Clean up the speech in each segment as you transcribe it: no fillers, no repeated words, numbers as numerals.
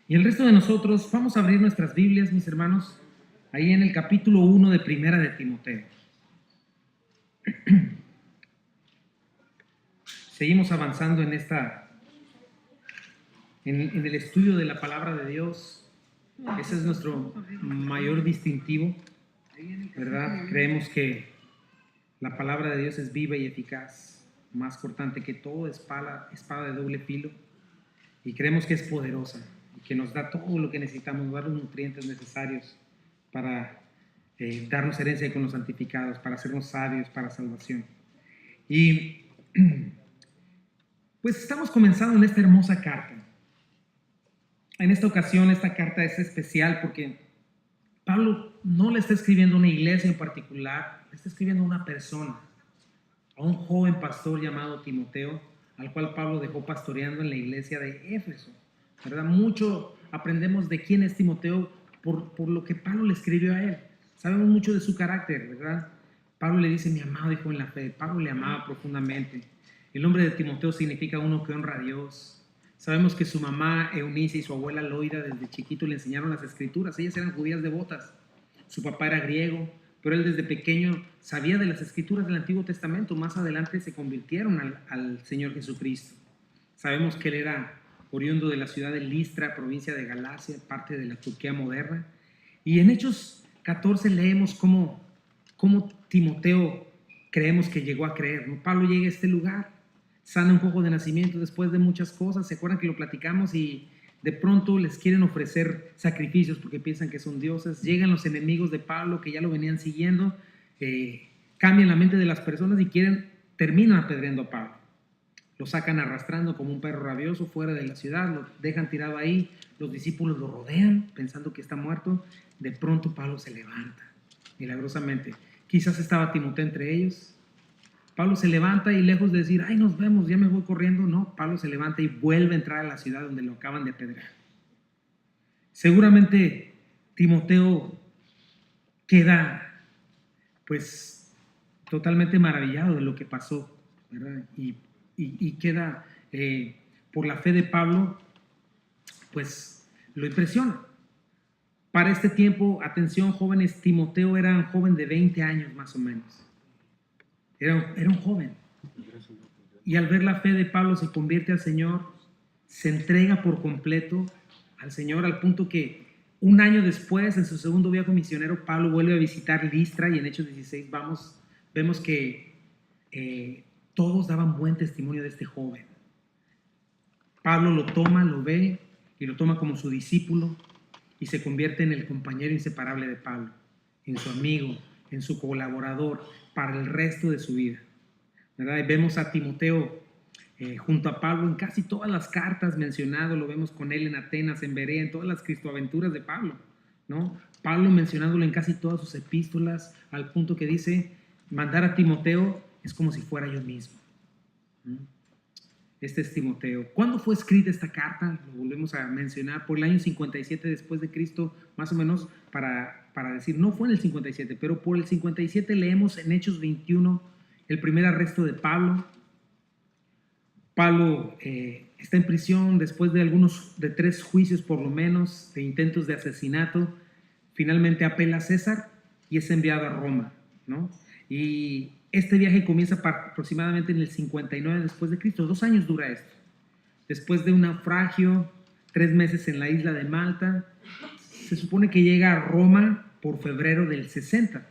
Y el resto de nosotros vamos a abrir nuestras Biblias, mis hermanos, ahí en el capítulo 1 de Primera de Timoteo. Seguimos avanzando en el estudio de la palabra de Dios. Ese es nuestro mayor distintivo, ¿verdad? Creemos que la palabra de Dios es viva y eficaz, más cortante que todo, espada de doble filo, y creemos que es poderosa y que nos da todo lo que necesitamos, nos da los nutrientes necesarios para darnos herencia con los santificados, para hacernos sabios, para salvación. Y pues estamos comenzando en esta hermosa carta. En esta ocasión esta carta es especial porque Pablo no le está escribiendo a una iglesia en particular, le está escribiendo a una persona, a un joven pastor llamado Timoteo, al cual Pablo dejó pastoreando en la iglesia de Éfeso, ¿verdad? Mucho aprendemos de quién es Timoteo por lo que Pablo le escribió a él. Sabemos mucho de su carácter, ¿verdad? Pablo le dice, mi amado hijo en la fe. Pablo le amaba profundamente. El nombre de Timoteo significa uno que honra a Dios. Sabemos que su mamá Eunice y su abuela Loida desde chiquito le enseñaron las escrituras. Ellas eran judías devotas. Su papá era griego, pero él desde pequeño sabía de las escrituras del Antiguo Testamento. Más adelante se convirtieron al Señor Jesucristo. Sabemos que él era oriundo de la ciudad de Listra, provincia de Galacia, parte de la Turquía moderna. Y en Hechos 14 leemos cómo Timoteo creemos que llegó a creer, ¿no? Pablo llega a este lugar, sana un poco de nacimiento después de muchas cosas. ¿Se acuerdan que lo platicamos? Y de pronto les quieren ofrecer sacrificios porque piensan que son dioses. Llegan los enemigos de Pablo que ya lo venían siguiendo, cambian la mente de las personas y terminan apedreando a Pablo. Lo sacan arrastrando como un perro rabioso fuera de la ciudad, lo dejan tirado ahí, los discípulos lo rodean pensando que está muerto. De pronto Pablo se levanta, milagrosamente. Quizás estaba Timoteo entre ellos. Pablo se levanta y lejos de decir, ay, nos vemos, ya me voy corriendo, no, Pablo se levanta y vuelve a entrar a la ciudad donde lo acaban de apedrear. Seguramente Timoteo queda pues totalmente maravillado de lo que pasó, ¿verdad? Y queda por la fe de Pablo, pues lo impresiona. Para este tiempo, atención jóvenes, Timoteo era un joven de 20 años más o menos. Era un joven. Y al ver la fe de Pablo se convierte al Señor, se entrega por completo al Señor, al punto que un año después, en su segundo viaje misionero, Pablo vuelve a visitar Listra y en Hechos 16 vemos que todos daban buen testimonio de este joven. Pablo lo toma, lo ve y lo toma como su discípulo y se convierte en el compañero inseparable de Pablo, en su amigo, en su colaborador para el resto de su vida, ¿verdad? Y vemos a Timoteo junto a Pablo en casi todas las cartas mencionado, lo vemos con él en Atenas, en Berea, en todas las cristoaventuras de Pablo, ¿no? Pablo mencionándolo en casi todas sus epístolas, al punto que dice, mandar a Timoteo es como si fuera yo mismo. Este es Timoteo. ¿Cuándo fue escrita esta carta? Lo volvemos a mencionar, por el año 57 después de Cristo, más o menos, para decir, no fue en el 57, pero por el 57 leemos en Hechos 21 el primer arresto de Pablo. Pablo está en prisión después de 3 juicios por lo menos, de intentos de asesinato. Finalmente apela a César y es enviado a Roma, ¿no? Y este viaje comienza aproximadamente en el 59 después de Cristo. 2 años dura esto. Después de un naufragio, 3 meses en la isla de Malta, se supone que llega a Roma por febrero del 60,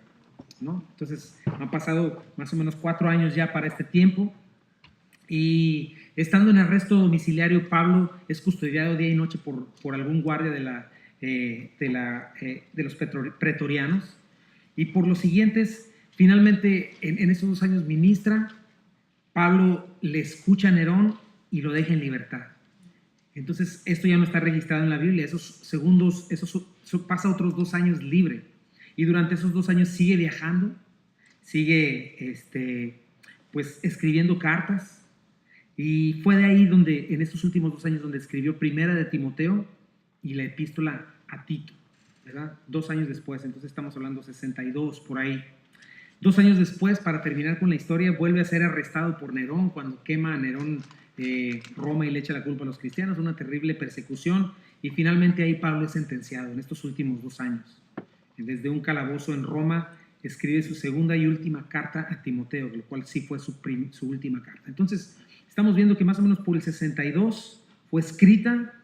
¿no? Entonces han pasado más o menos 4 años ya para este tiempo. Y estando en arresto domiciliario, Pablo es custodiado día y noche por algún guardia de los pretorianos. Y por los siguientes, finalmente, en esos 2 años ministra. Pablo le escucha a Nerón y lo deja en libertad. Entonces, esto ya no está registrado en la Biblia. Eso pasa otros 2 años libre. Y durante esos 2 años sigue viajando, sigue pues escribiendo cartas. Y fue de ahí donde, en estos últimos 2 años, donde escribió Primera de Timoteo y la epístola a Tito, ¿verdad? 2 años después, entonces estamos hablando 62 por ahí. 2 años después, para terminar con la historia, vuelve a ser arrestado por Nerón cuando quema a Nerón Roma y le echa la culpa a los cristianos, una terrible persecución, Y finalmente ahí Pablo es sentenciado en estos últimos 2 años. Desde un calabozo en Roma escribe su segunda y última carta a Timoteo, lo cual sí fue su última carta. Entonces, estamos viendo que más o menos por el 62 fue escrita,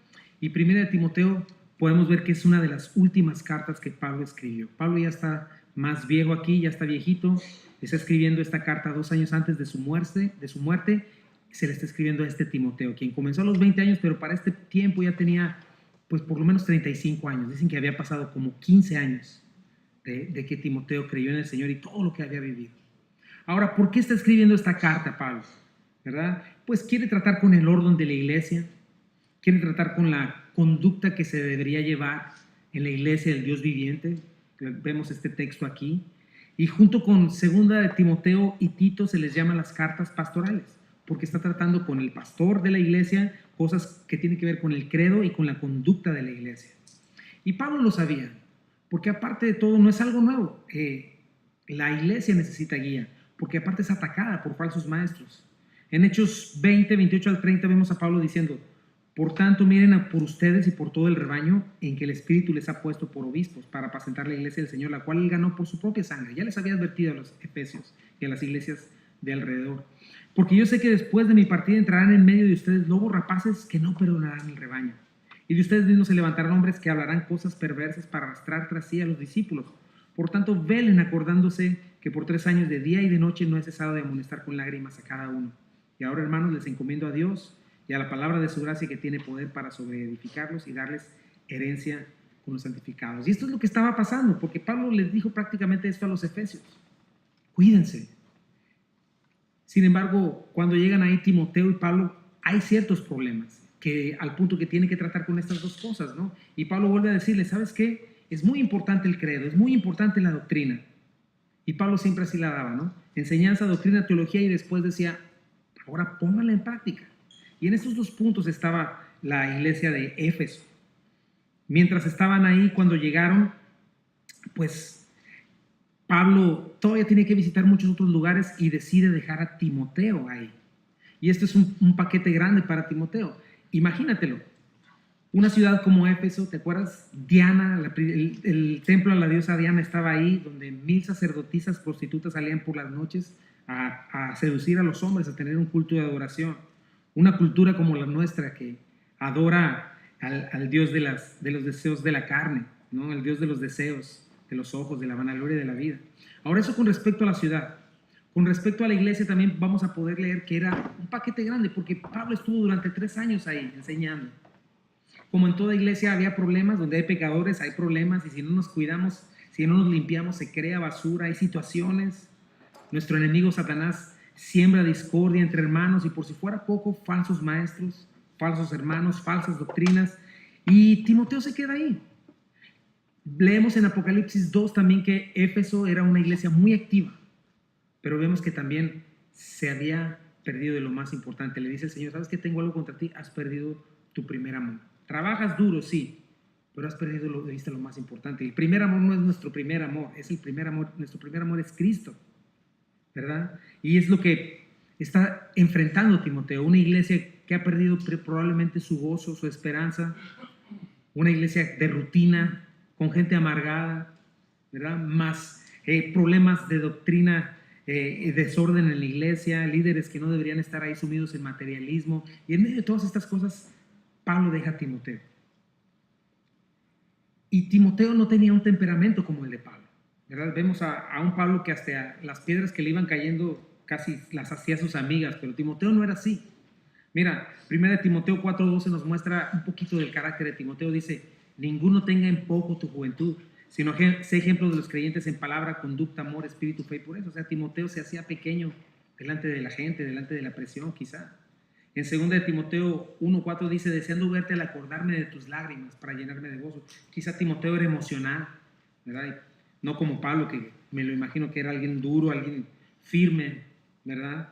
y primera de Timoteo podemos ver que es una de las últimas cartas que Pablo escribió. Pablo ya está más viejo aquí, ya está viejito, está escribiendo esta carta 2 años antes de su muerte, se le está escribiendo a este Timoteo, quien comenzó a los 20 años, pero para este tiempo ya tenía pues por lo menos 35 años. Dicen que había pasado como 15 años de que Timoteo creyó en el Señor y todo lo que había vivido. Ahora, ¿por qué está escribiendo esta carta Pablo? ¿Verdad? Pues quiere tratar con el orden de la iglesia, quiere tratar con la conducta que se debería llevar en la iglesia del Dios viviente. Vemos este texto aquí. Y junto con segunda de Timoteo y Tito se les llama las cartas pastorales, porque está tratando con el pastor de la iglesia cosas que tienen que ver con el credo y con la conducta de la iglesia. Y Pablo lo sabía, porque aparte de todo no es algo nuevo. La iglesia necesita guía, porque aparte es atacada por falsos maestros. En Hechos 20, 28 al 30 vemos a Pablo diciendo: por tanto, miren por ustedes y por todo el rebaño en que el Espíritu les ha puesto por obispos para apacentar la iglesia del Señor, la cual él ganó por su propia sangre. Ya les había advertido a los efesios y a las iglesias de alrededor. Porque yo sé que después de mi partida entrarán en medio de ustedes lobos rapaces que no perdonarán el rebaño. Y de ustedes mismos se levantarán hombres que hablarán cosas perversas para arrastrar tras sí a los discípulos. Por tanto, velen acordándose que por 3 años de día y de noche no he cesado de amonestar con lágrimas a cada uno. Y ahora, hermanos, les encomiendo a Dios y a la palabra de su gracia, que tiene poder para sobreedificarlos y darles herencia con los santificados. Y esto es lo que estaba pasando, porque Pablo les dijo prácticamente esto a los efesios: cuídense. Sin embargo, cuando llegan ahí Timoteo y Pablo, hay ciertos problemas, que al punto que tienen que tratar con estas dos cosas, ¿no? Y Pablo vuelve a decirles: ¿sabes qué? Es muy importante el credo, es muy importante la doctrina. Y Pablo siempre así la daba, ¿no? Enseñanza, doctrina, teología, y después decía: ahora pónganla en práctica. Y en estos 2 puntos estaba la iglesia de Éfeso. Mientras estaban ahí, cuando llegaron, pues Pablo todavía tiene que visitar muchos otros lugares y decide dejar a Timoteo ahí. Y esto es un paquete grande para Timoteo. Imagínatelo, una ciudad como Éfeso, ¿te acuerdas? Diana, el templo a la diosa Diana estaba ahí, donde 1000 sacerdotisas prostitutas salían por las noches a seducir a los hombres, a tener un culto de adoración. Una cultura como la nuestra, que adora al Dios de los deseos de la carne, ¿no? El Dios de los deseos, de los ojos, de la vanagloria de la vida. Ahora, eso con respecto a la ciudad. Con respecto a la iglesia también vamos a poder leer que era un paquete grande, porque Pablo estuvo durante 3 años ahí enseñando. Como en toda iglesia había problemas, donde hay pecadores hay problemas, y si no nos cuidamos, si no nos limpiamos, se crea basura, hay situaciones. Nuestro enemigo Satanás siembra discordia entre hermanos, y por si fuera poco, falsos maestros, falsos hermanos, falsas doctrinas, y Timoteo se queda ahí. Leemos en Apocalipsis 2 también que Éfeso era una iglesia muy activa, pero vemos que también se había perdido de lo más importante. Le dice el Señor: ¿sabes qué? Tengo algo contra ti, has perdido tu primer amor. Trabajas duro, sí, pero has perdido de vista lo más importante. El primer amor no es nuestro primer amor, es el primer amor. Nuestro primer amor es Cristo, ¿verdad? Y es lo que está enfrentando Timoteo, una iglesia que ha perdido probablemente su gozo, su esperanza, una iglesia de rutina, con gente amargada, ¿verdad? Más problemas de doctrina, desorden en la iglesia, líderes que no deberían estar ahí sumidos en materialismo. Y en medio de todas estas cosas, Pablo deja a Timoteo. Y Timoteo no tenía un temperamento como el de Pablo, ¿verdad? Vemos a un Pablo que hasta las piedras que le iban cayendo casi las hacía sus amigas, pero Timoteo no era así. Mira, 1 Timoteo 4:12 nos muestra un poquito del carácter de Timoteo. Dice: ninguno tenga en poco tu juventud, sino sé ejemplo de los creyentes en palabra, conducta, amor, espíritu, fe y pureza. O sea, Timoteo se hacía pequeño delante de la gente, delante de la presión, quizá. En 2 Timoteo 1:4 dice: deseando verte al acordarme de tus lágrimas para llenarme de gozo. Quizá Timoteo era emocional, ¿verdad? No como Pablo, que me lo imagino que era alguien duro, alguien firme, ¿verdad?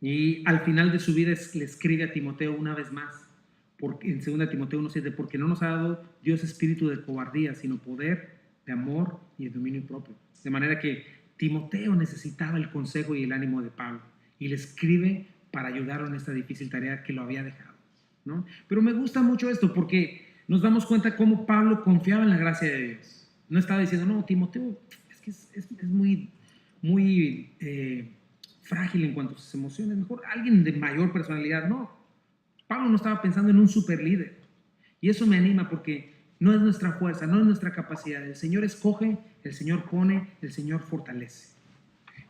Y al final de su vida le escribe a Timoteo una vez más, porque en 2 Timoteo 1:7: porque no nos ha dado Dios espíritu de cobardía, sino poder, de amor y de dominio propio. De manera que Timoteo necesitaba el consejo y el ánimo de Pablo, y le escribe para ayudarlo en esta difícil tarea que lo había dejado, ¿no? Pero me gusta mucho esto, porque nos damos cuenta cómo Pablo confiaba en la gracia de Dios. No estaba diciendo, no, Timoteo es que es muy frágil en cuanto a sus emociones, mejor alguien de mayor personalidad. No, Pablo no estaba pensando en un super líder. Y eso me anima porque no es nuestra fuerza, no es nuestra capacidad. El Señor escoge, el Señor pone, el Señor fortalece.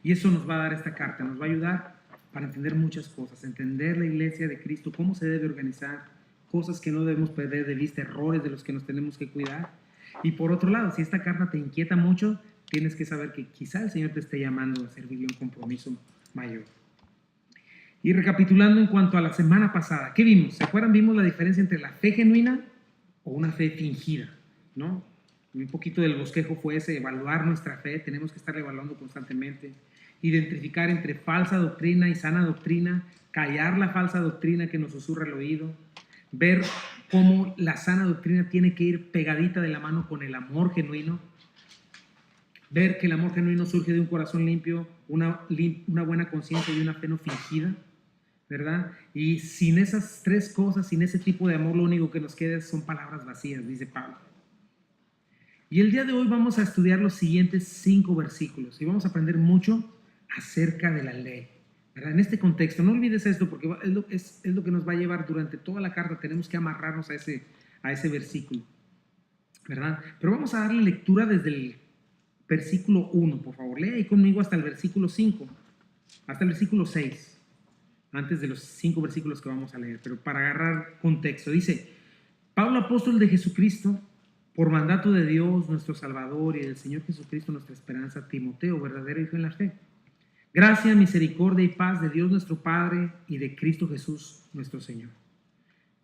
Y eso nos va a dar esta carta, nos va a ayudar para entender muchas cosas, entender la iglesia de Cristo, cómo se debe organizar, cosas que no debemos perder de vista, errores de los que nos tenemos que cuidar. Y por otro lado, si esta carta te inquieta mucho, tienes que saber que quizá el Señor te esté llamando a servirle un compromiso mayor. Y recapitulando en cuanto a la semana pasada, ¿qué vimos? ¿Se acuerdan? Vimos la diferencia entre la fe genuina o una fe fingida, ¿no? Un poquito del bosquejo fue ese, evaluar nuestra fe, tenemos que estar evaluando constantemente, identificar entre falsa doctrina y sana doctrina, callar la falsa doctrina que nos susurra al oído, ver cómo la sana doctrina tiene que ir pegadita de la mano con el amor genuino, ver que el amor genuino surge de un corazón limpio, una buena conciencia y una fe no fingida, ¿verdad? Y sin esas tres cosas, sin ese tipo de amor, lo único que nos queda son palabras vacías, dice Pablo. Y el día de hoy vamos a estudiar los siguientes 5 versículos y vamos a aprender mucho acerca de la ley, ¿verdad? En este contexto, no olvides esto porque es lo que nos va a llevar durante toda la carta, tenemos que amarrarnos a ese versículo, ¿verdad? Pero vamos a darle lectura desde el versículo 1, por favor, lea ahí conmigo hasta el versículo 5, hasta el versículo 6, antes de los 5 versículos que vamos a leer, pero para agarrar contexto. Dice, Pablo, apóstol de Jesucristo, por mandato de Dios, nuestro Salvador, y del Señor Jesucristo, nuestra esperanza, Timoteo, verdadero hijo en la fe. Gracia, misericordia y paz de Dios nuestro Padre y de Cristo Jesús, nuestro Señor.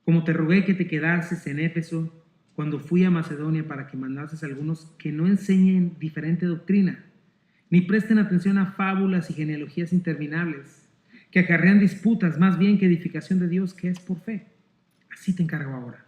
Como te rogué que te quedases en Éfeso cuando fui a Macedonia para que mandases a algunos que no enseñen diferente doctrina, ni presten atención a fábulas y genealogías interminables, que acarrean disputas más bien que edificación de Dios, que es por fe. Así te encargo ahora.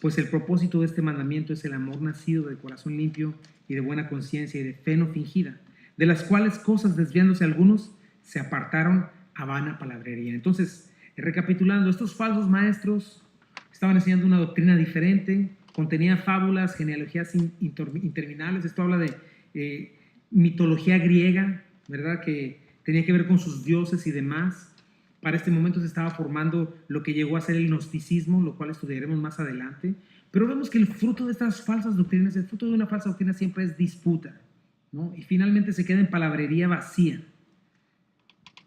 Pues el propósito de este mandamiento es el amor nacido de corazón limpio y de buena conciencia y de fe no fingida, de las cuales cosas desviándose algunos se apartaron a vana palabrería. Entonces, recapitulando, estos falsos maestros estaban enseñando una doctrina diferente, contenía fábulas, genealogías interminables. Esto habla de mitología griega, ¿verdad? Que tenía que ver con sus dioses y demás. Para este momento se estaba formando lo que llegó a ser el gnosticismo, lo cual estudiaremos más adelante. Pero vemos que el fruto de estas falsas doctrinas, el fruto de una falsa doctrina siempre es disputa, ¿no? Y finalmente se queda en palabrería vacía.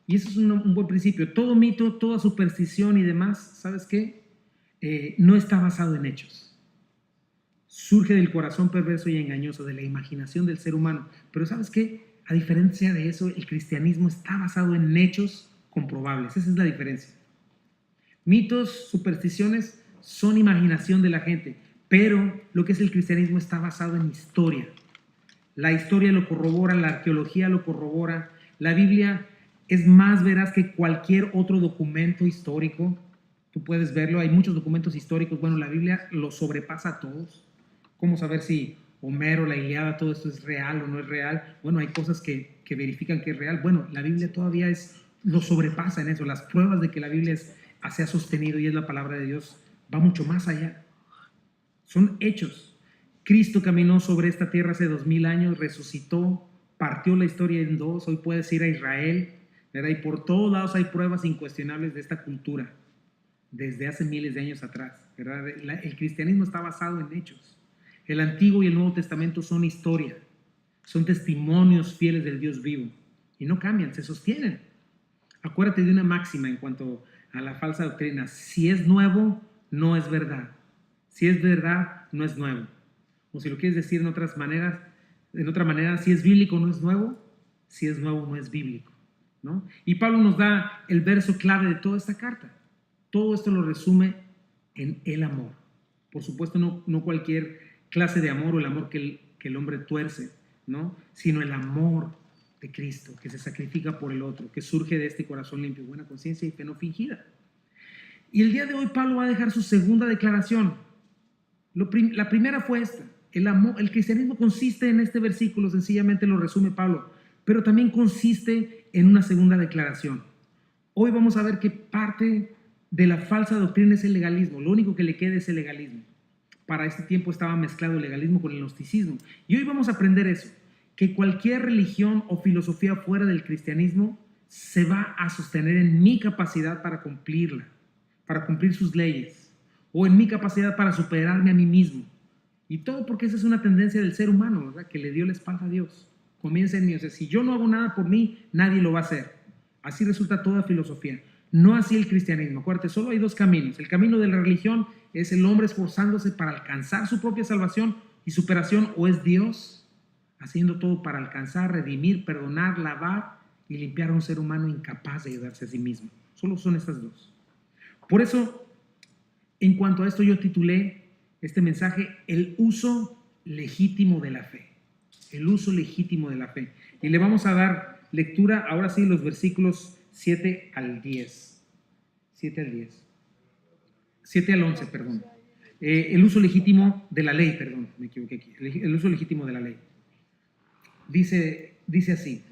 Y eso es un buen principio. Todo mito, toda superstición y demás, ¿sabes qué? No está basado en hechos. Surge del corazón perverso y engañoso, de la imaginación del ser humano. Pero ¿sabes qué? A diferencia de eso, el cristianismo está basado en hechos comprobables. Esa es la diferencia. Mitos, supersticiones son imaginación de la gente, pero lo que es el cristianismo está basado en historia. La historia lo corrobora, la arqueología lo corrobora, la Biblia es más veraz que cualquier otro documento histórico. Tú puedes verlo, hay muchos documentos históricos. Bueno, la Biblia lo sobrepasa a todos. ¿Cómo saber si Homero, la Ilíada, todo esto es real o no es real? Bueno, hay cosas que verifican que es real. Bueno, la Biblia todavía lo sobrepasa en eso. Las pruebas de que la Biblia se ha sostenido y es la palabra de Dios va mucho más allá. Son hechos. Cristo caminó sobre esta tierra hace 2000 años, resucitó, partió la historia en dos. Hoy puedes ir a Israel, ¿verdad? Y por todos lados hay pruebas incuestionables de esta cultura desde hace miles de años atrás, ¿verdad? El cristianismo está basado en hechos. El Antiguo y el Nuevo Testamento son historia, son testimonios fieles del Dios vivo y no cambian, se sostienen. Acuérdate de una máxima en cuanto a la falsa doctrina: si es nuevo, no es verdad. Si es verdad, no es nuevo. O si lo quieres decir en otra manera, si es bíblico, no es nuevo. Si es nuevo, no es bíblico, ¿no? Y Pablo nos da el verso clave de toda esta carta. Todo esto lo resume en el amor. Por supuesto, no cualquier clase de amor o el amor que el hombre tuerce, ¿no? Sino el amor de Cristo, que se sacrifica por el otro, que surge de este corazón limpio, buena conciencia y fe no fingida. Y el día de hoy Pablo va a dejar su segunda declaración. La primera fue esta: el cristianismo consiste en este versículo, sencillamente lo resume Pablo, pero también consiste en una segunda declaración. Hoy vamos a ver que parte de la falsa doctrina es el legalismo. Lo único que le queda es el legalismo. para este tiempo estaba mezclado el legalismo con el gnosticismo. Y hoy vamos a aprender eso, que cualquier religión o filosofía fuera del cristianismo se va a sostener en mi capacidad para cumplirla, para cumplir sus leyes, o en mi capacidad para superarme a mí mismo. Y todo porque esa es una tendencia del ser humano, ¿verdad? Que le dio la espalda a Dios. Comienza en mí. O sea, si yo no hago nada por mí, nadie lo va a hacer. Así resulta toda filosofía. No así el cristianismo. Acuérdate, solo hay dos caminos. El camino de la religión es el hombre esforzándose para alcanzar su propia salvación y superación, o es Dios haciendo todo para alcanzar, redimir, perdonar, lavar y limpiar a un ser humano incapaz de ayudarse a sí mismo. Solo son estas dos. Por eso, en cuanto a esto, yo titulé este mensaje el uso legítimo de la fe. El uso legítimo de la fe. Y le vamos a dar lectura, ahora sí, los versículos 7 al 10. 7 al 10. 7 al 11, perdón. El uso legítimo de la ley, perdón, me equivoqué aquí. El uso legítimo de la ley. Dice así.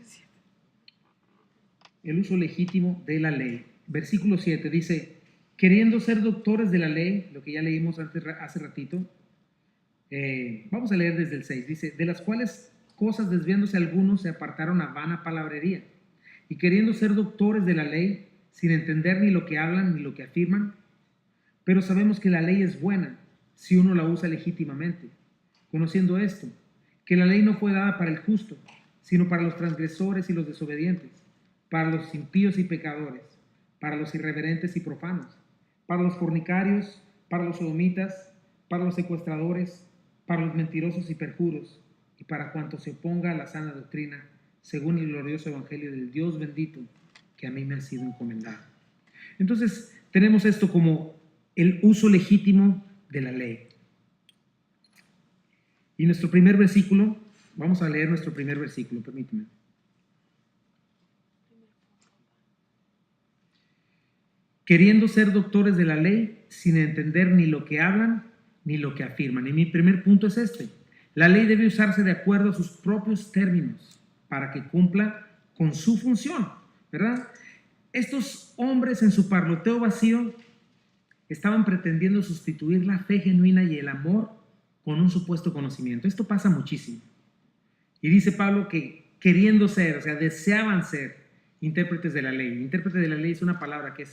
El uso legítimo de la ley. Versículo 7 dice: queriendo ser doctores de la ley, lo que ya leímos hace ratito, vamos a leer desde el 6, dice: de las cuales cosas desviándose algunos se apartaron a vana palabrería, y queriendo ser doctores de la ley, sin entender ni lo que hablan ni lo que afirman, pero sabemos que la ley es buena si uno la usa legítimamente, conociendo esto, que la ley no fue dada para el justo, sino para los transgresores y los desobedientes, para los impíos y pecadores, para los irreverentes y profanos, para los fornicarios, para los sodomitas, para los secuestradores, para los mentirosos y perjuros, y para cuanto se oponga a la sana doctrina, según el glorioso evangelio del Dios bendito, que a mí me ha sido encomendado. Entonces, tenemos esto como el uso legítimo de la ley. Y nuestro primer versículo, vamos a leer nuestro primer versículo, permíteme. Queriendo ser doctores de la ley, sin entender ni lo que hablan ni lo que afirman. Y mi primer punto es este: la ley debe usarse de acuerdo a sus propios términos para que cumpla con su función, ¿verdad? Estos hombres en su parloteo vacío estaban pretendiendo sustituir la fe genuina y el amor con un supuesto conocimiento. Esto pasa muchísimo. Y dice Pablo que queriendo ser, o sea, deseaban ser intérpretes de la ley. Intérprete de la ley es una palabra que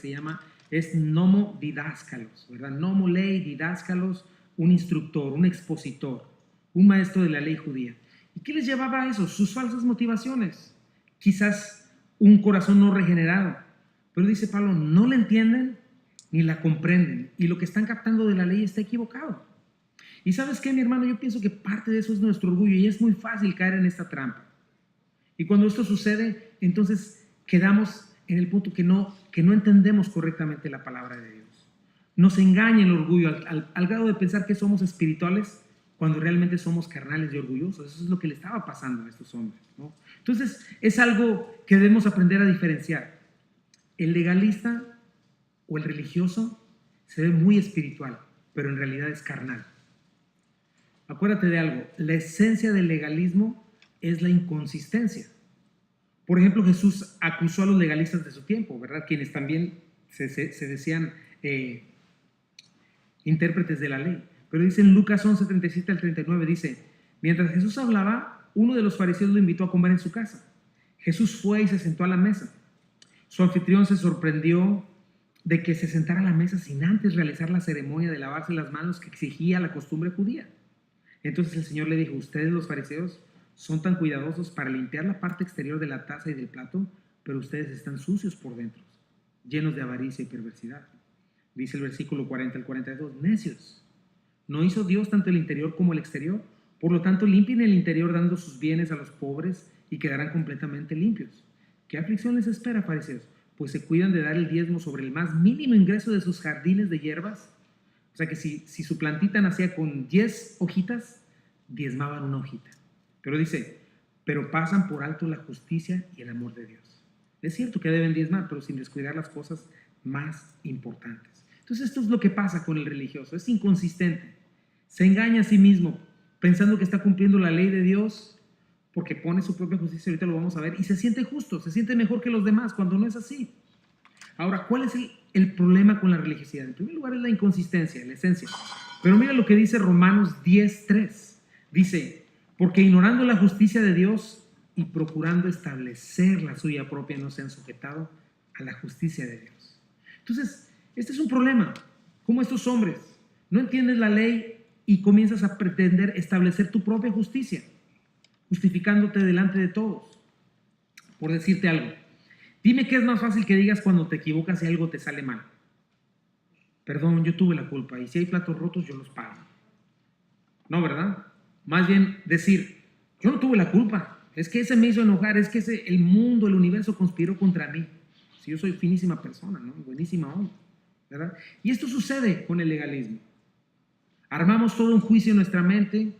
es nomo didáscalos, ¿verdad? Nomo ley, didáscalos, un instructor, un expositor, un maestro de la ley judía. ¿Y qué les llevaba a eso? Sus falsas motivaciones. Quizás un corazón no regenerado. Pero dice Pablo, no la entienden ni la comprenden. Y lo que están captando de la ley está equivocado. Y ¿sabes qué, mi hermano? Yo pienso que parte de eso es nuestro orgullo y es muy fácil caer en esta trampa. Y cuando esto sucede, entonces quedamos en el punto que no entendemos correctamente la palabra de Dios. Nos engaña el orgullo al grado de pensar que somos espirituales cuando realmente somos carnales y orgullosos. Eso es lo que le estaba pasando a estos hombres, ¿no? Entonces, es algo que debemos aprender a diferenciar. El legalista o el religioso se ve muy espiritual, pero en realidad es carnal. Acuérdate de algo: la esencia del legalismo es la inconsistencia. Por ejemplo, Jesús acusó a los legalistas de su tiempo, ¿verdad? Quienes también se decían intérpretes de la ley. Pero dice en Lucas 11, 37 al 39, dice: mientras Jesús hablaba, uno de los fariseos lo invitó a comer en su casa. Jesús fue y se sentó a la mesa. Su anfitrión se sorprendió de que se sentara a la mesa sin antes realizar la ceremonia de lavarse las manos que exigía la costumbre judía. Entonces el Señor le dijo: ustedes, los fariseos, son tan cuidadosos para limpiar la parte exterior de la taza y del plato, pero ustedes están sucios por dentro, llenos de avaricia y perversidad. Dice el versículo 40 al 42, necios, ¿no hizo Dios tanto el interior como el exterior? Por lo tanto, limpien el interior dando sus bienes a los pobres y quedarán completamente limpios. ¿Qué aflicción les espera, fariseos? Pues se cuidan de dar el diezmo sobre el más mínimo ingreso de sus jardines de hierbas. O sea que si su plantita nacía con 10 hojitas, diezmaban una hojita. Pero dice, pero pasan por alto la justicia y el amor de Dios. Es cierto que deben diezmar, pero sin descuidar las cosas más importantes. Entonces esto es lo que pasa con el religioso, es inconsistente. Se engaña a sí mismo pensando que está cumpliendo la ley de Dios porque pone su propia justicia, ahorita lo vamos a ver, y se siente justo, se siente mejor que los demás cuando no es así. Ahora, ¿cuál es el problema con la religiosidad? En primer lugar es la inconsistencia, la esencia. Pero mira lo que dice Romanos 10:3. Dice, porque ignorando la justicia de Dios y procurando establecer la suya propia, no se han sujetado a la justicia de Dios. Entonces, este es un problema. Como estos hombres, no entiendes la ley y comienzas a pretender establecer tu propia justicia, justificándote delante de todos. Por decirte algo, dime qué es más fácil que digas cuando te equivocas y algo te sale mal. Perdón, yo tuve la culpa y si hay platos rotos yo los pago. No, ¿verdad? Más bien decir, yo no tuve la culpa, es que ese me hizo enojar, es que el mundo, el universo conspiró contra mí. Si yo soy finísima persona, ¿no? Buenísima onda, ¿verdad? Y esto sucede con el legalismo. Armamos todo un juicio en nuestra mente,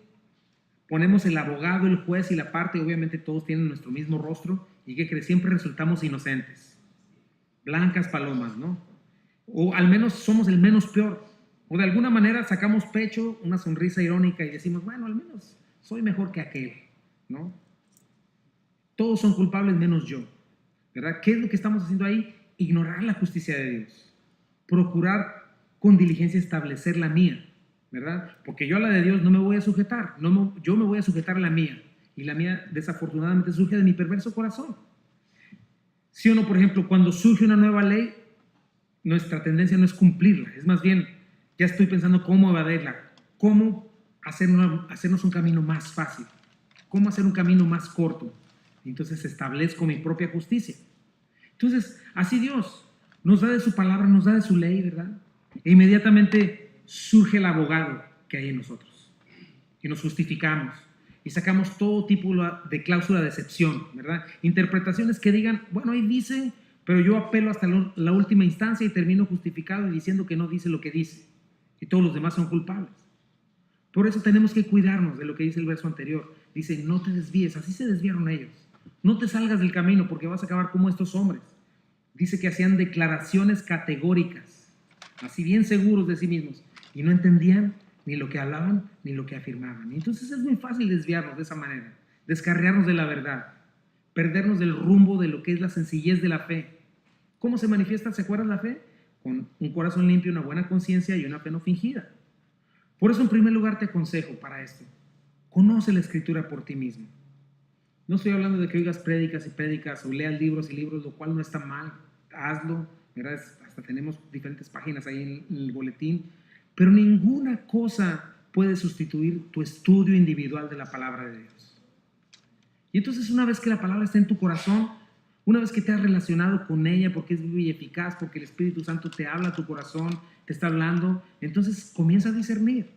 ponemos el abogado, el juez y la parte, obviamente todos tienen nuestro mismo rostro, y ¿qué crees? Siempre resultamos inocentes, blancas palomas, ¿no? O al menos somos el menos peor, o de alguna manera sacamos pecho, una sonrisa irónica y decimos, bueno, al menos soy mejor que aquel, ¿no? Todos son culpables menos yo, ¿verdad? ¿Qué es lo que estamos haciendo ahí? Ignorar la justicia de Dios, procurar con diligencia establecer la mía, ¿verdad? Porque yo a la de Dios no me voy a sujetar, yo me voy a sujetar a la mía, y la mía desafortunadamente surge de mi perverso corazón. ¿Sí o no? Por ejemplo, cuando surge una nueva ley, nuestra tendencia no es cumplirla, es más bien, ya estoy pensando cómo evadirla, cómo hacernos un camino más fácil, cómo hacer un camino más corto. Entonces establezco mi propia justicia. Entonces, así Dios nos da de su palabra, nos da de su ley, ¿verdad? E inmediatamente surge el abogado que hay en nosotros. Y nos justificamos. Y sacamos todo tipo de cláusula de excepción, ¿verdad? Interpretaciones que digan, bueno, ahí dice, pero yo apelo hasta la última instancia y termino justificado y diciendo que no dice lo que dice. Y todos los demás son culpables. Por eso tenemos que cuidarnos de lo que dice el verso anterior. Dice, no te desvíes, así se desviaron ellos. No te salgas del camino porque vas a acabar como estos hombres. Dice que hacían declaraciones categóricas, así bien seguros de sí mismos, y no entendían ni lo que hablaban ni lo que afirmaban. Y entonces es muy fácil desviarnos de esa manera, descarriarnos de la verdad, perdernos del rumbo de lo que es la sencillez de la fe. ¿Cómo se manifiesta, se acuerdan, la fe? Con un corazón limpio, una buena conciencia y una fe no fingida. Por eso, en primer lugar, te aconsejo para esto, conoce la Escritura por ti mismo. No estoy hablando de que oigas prédicas y prédicas o leas libros y libros, lo cual no está mal, hazlo, ¿verdad? Hasta tenemos diferentes páginas ahí en el boletín, pero ninguna cosa puede sustituir tu estudio individual de la palabra de Dios. Y entonces, una vez que la palabra está en tu corazón, una vez que te has relacionado con ella porque es viva y eficaz, porque el Espíritu Santo te habla a tu corazón, te está hablando, entonces comienza a discernir,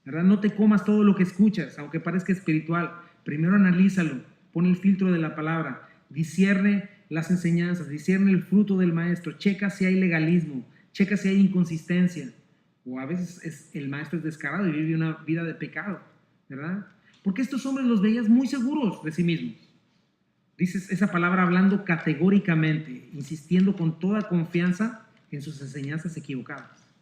¿verdad? No te comas todo lo que escuchas, aunque parezca espiritual. Primero analízalo, pon el filtro de la palabra, discierne las enseñanzas, discierne el fruto del maestro, checa si hay legalismo, checa si hay inconsistencia, o a veces el maestro es descarado y vive una vida de pecado, ¿verdad? Porque estos hombres los veías muy seguros de sí mismos. Dices esa palabra hablando categóricamente, insistiendo con toda confianza en sus enseñanzas equivocadas.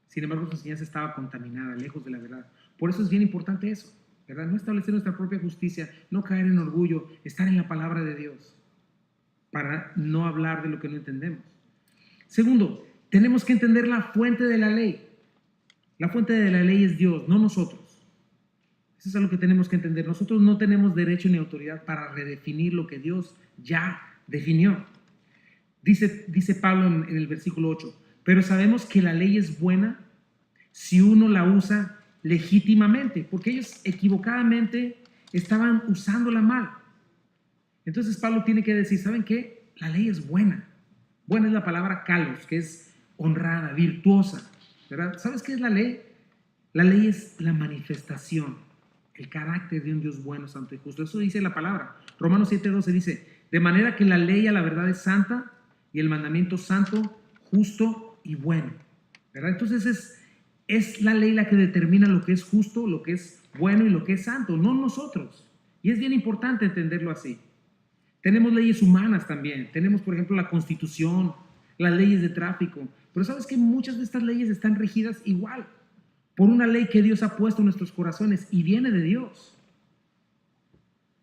Sin embargo, su enseñanza estaba contaminada, lejos de la verdad. Por eso es bien importante eso, ¿verdad? No establecer nuestra propia justicia, no caer en orgullo, estar en la palabra de Dios, para no hablar de lo que no entendemos. Segundo, tenemos que entender la fuente de la ley. La fuente de la ley es Dios, no nosotros. Eso es algo que tenemos que entender. Nosotros no tenemos derecho ni autoridad para redefinir lo que Dios ya definió. Dice Pablo en el versículo 8, pero sabemos que la ley es buena si uno la usa legítimamente, porque ellos equivocadamente estaban usándola mal. Entonces Pablo tiene que decir, ¿saben qué? La ley es buena. Buena es la palabra kalos, que es honrada, virtuosa, ¿verdad? ¿Sabes qué es la ley? La ley es la manifestación, el carácter de un Dios bueno, santo y justo. Eso dice la palabra. Romanos 7:12 dice, de manera que la ley a la verdad es santa y el mandamiento santo, justo y bueno, ¿verdad? Entonces es la ley la que determina lo que es justo, lo que es bueno y lo que es santo, no nosotros. Y es bien importante entenderlo así. Tenemos leyes humanas también. Tenemos, por ejemplo, la Constitución, las leyes de tráfico. Pero sabes que muchas de estas leyes están regidas igual por una ley que Dios ha puesto en nuestros corazones y viene de Dios.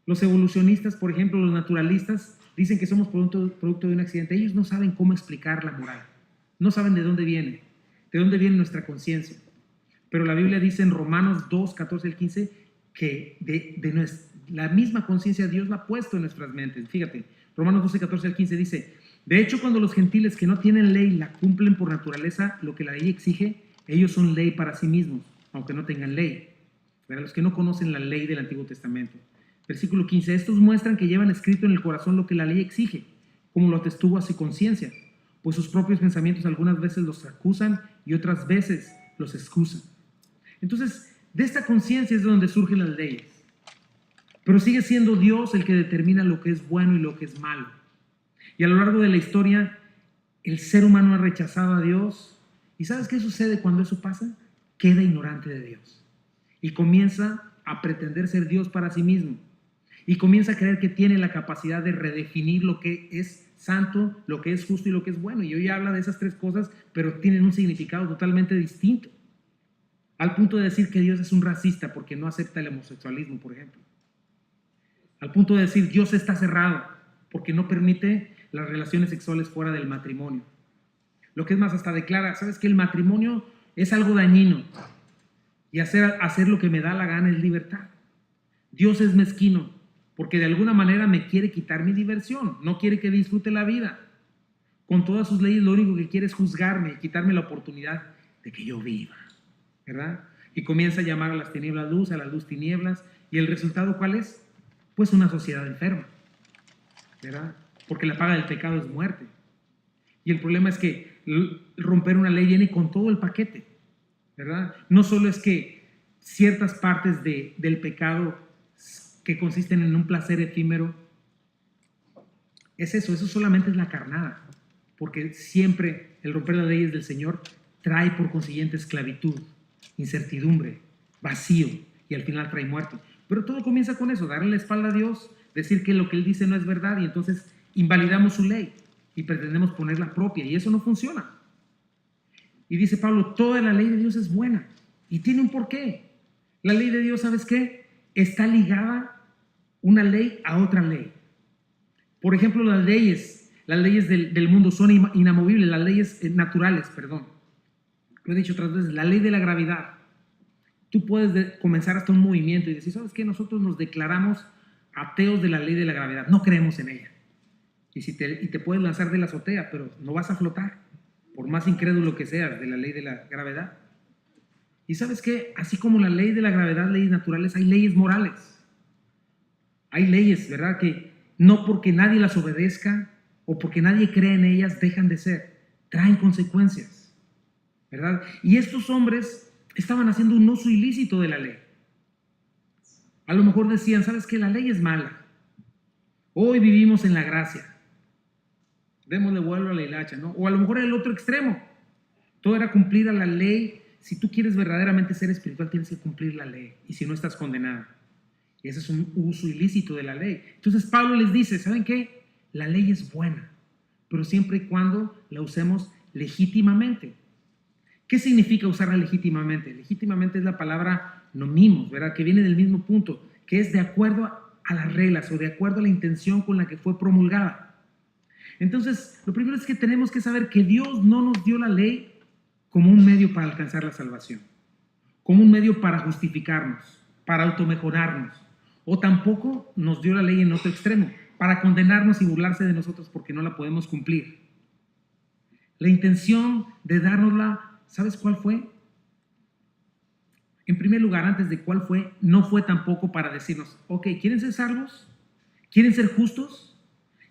Los evolucionistas, por ejemplo, los naturalistas, dicen que somos producto de un accidente. Ellos no saben cómo explicar la moral. No saben de dónde viene nuestra conciencia. Pero la Biblia dice en Romanos 2, 14 al 15 que la misma conciencia Dios la ha puesto en nuestras mentes. Fíjate, Romanos 12, 14 al 15 dice: de hecho, cuando los gentiles que no tienen ley la cumplen por naturaleza lo que la ley exige, ellos son ley para sí mismos, aunque no tengan ley. Para los que no conocen la ley del Antiguo Testamento. Versículo 15: estos muestran que llevan escrito en el corazón lo que la ley exige, como lo atestúa su conciencia, pues sus propios pensamientos algunas veces los acusan y otras veces los excusan. Entonces, de esta conciencia es de donde surgen las leyes. Pero sigue siendo Dios el que determina lo que es bueno y lo que es malo. Y a lo largo de la historia, el ser humano ha rechazado a Dios. ¿Y sabes qué sucede cuando eso pasa? Queda ignorante de Dios. Y comienza a pretender ser Dios para sí mismo. Y comienza a creer que tiene la capacidad de redefinir lo que es santo, lo que es justo y lo que es bueno. Y hoy habla de esas tres cosas, pero tienen un significado totalmente distinto. Al punto de decir que Dios es un racista porque no acepta el homosexualismo, por ejemplo. Al punto de decir Dios está cerrado porque no permite las relaciones sexuales fuera del matrimonio. Lo que es más, hasta declara, ¿sabes qué? El matrimonio es algo dañino y hacer lo que me da la gana es libertad. Dios es mezquino porque de alguna manera me quiere quitar mi diversión, no quiere que disfrute la vida. Con todas sus leyes lo único que quiere es juzgarme y quitarme la oportunidad de que yo viva, ¿verdad? Y comienza a llamar a las tinieblas luz, a la luz tinieblas. ¿Y el resultado cuál es? Pues una sociedad enferma, ¿verdad? Porque la paga del pecado es muerte. Y el problema es que romper una ley viene con todo el paquete, ¿verdad? No solo es que ciertas partes del pecado que consisten en un placer efímero, es eso solamente es la carnada, porque siempre el romper las leyes del Señor trae por consiguiente esclavitud, incertidumbre, vacío y al final trae muerte. Pero todo comienza con eso, darle la espalda a Dios, decir que lo que Él dice no es verdad y entonces invalidamos su ley y pretendemos ponerla propia y eso no funciona. Y dice Pablo, toda la ley de Dios es buena y tiene un porqué. La ley de Dios, ¿sabes qué? Está ligada una ley a otra ley. Por ejemplo, las leyes del mundo son inamovibles, las leyes naturales, perdón. Lo he dicho otras veces, la ley de la gravedad. Tú puedes comenzar hasta un movimiento y decir, ¿sabes qué? Nosotros nos declaramos ateos de la ley de la gravedad, no creemos en ella. Y te puedes lanzar de la azotea, pero no vas a flotar, por más incrédulo que seas de la ley de la gravedad. Y ¿sabes qué? Así como la ley de la gravedad, leyes naturales, hay leyes morales. Hay leyes, ¿verdad? Que no porque nadie las obedezca o porque nadie cree en ellas dejan de ser. Traen consecuencias, ¿verdad? Y estos hombres estaban haciendo un uso ilícito de la ley. A lo mejor decían, ¿sabes qué? La ley es mala. Hoy vivimos en la gracia. Démosle vuelo a la hilacha, ¿no? O a lo mejor el otro extremo. Todo era cumplir a la ley. Si tú quieres verdaderamente ser espiritual, tienes que cumplir la ley. Y si no, estás condenado. Y ese es un uso ilícito de la ley. Entonces Pablo les dice, ¿saben qué? La ley es buena, pero siempre y cuando la usemos legítimamente. ¿Qué significa usarla legítimamente? Legítimamente es la palabra nomimos, ¿verdad? Que viene del mismo punto, que es de acuerdo a las reglas o de acuerdo a la intención con la que fue promulgada. Entonces, lo primero es que tenemos que saber que Dios no nos dio la ley como un medio para alcanzar la salvación, como un medio para justificarnos, para automejorarnos, o tampoco nos dio la ley en otro extremo, para condenarnos y burlarse de nosotros porque no la podemos cumplir. La intención de dárnosla, ¿sabes cuál fue? En primer lugar, antes de cuál fue, no fue tampoco para decirnos, ok, ¿quieren ser salvos? ¿Quieren ser justos?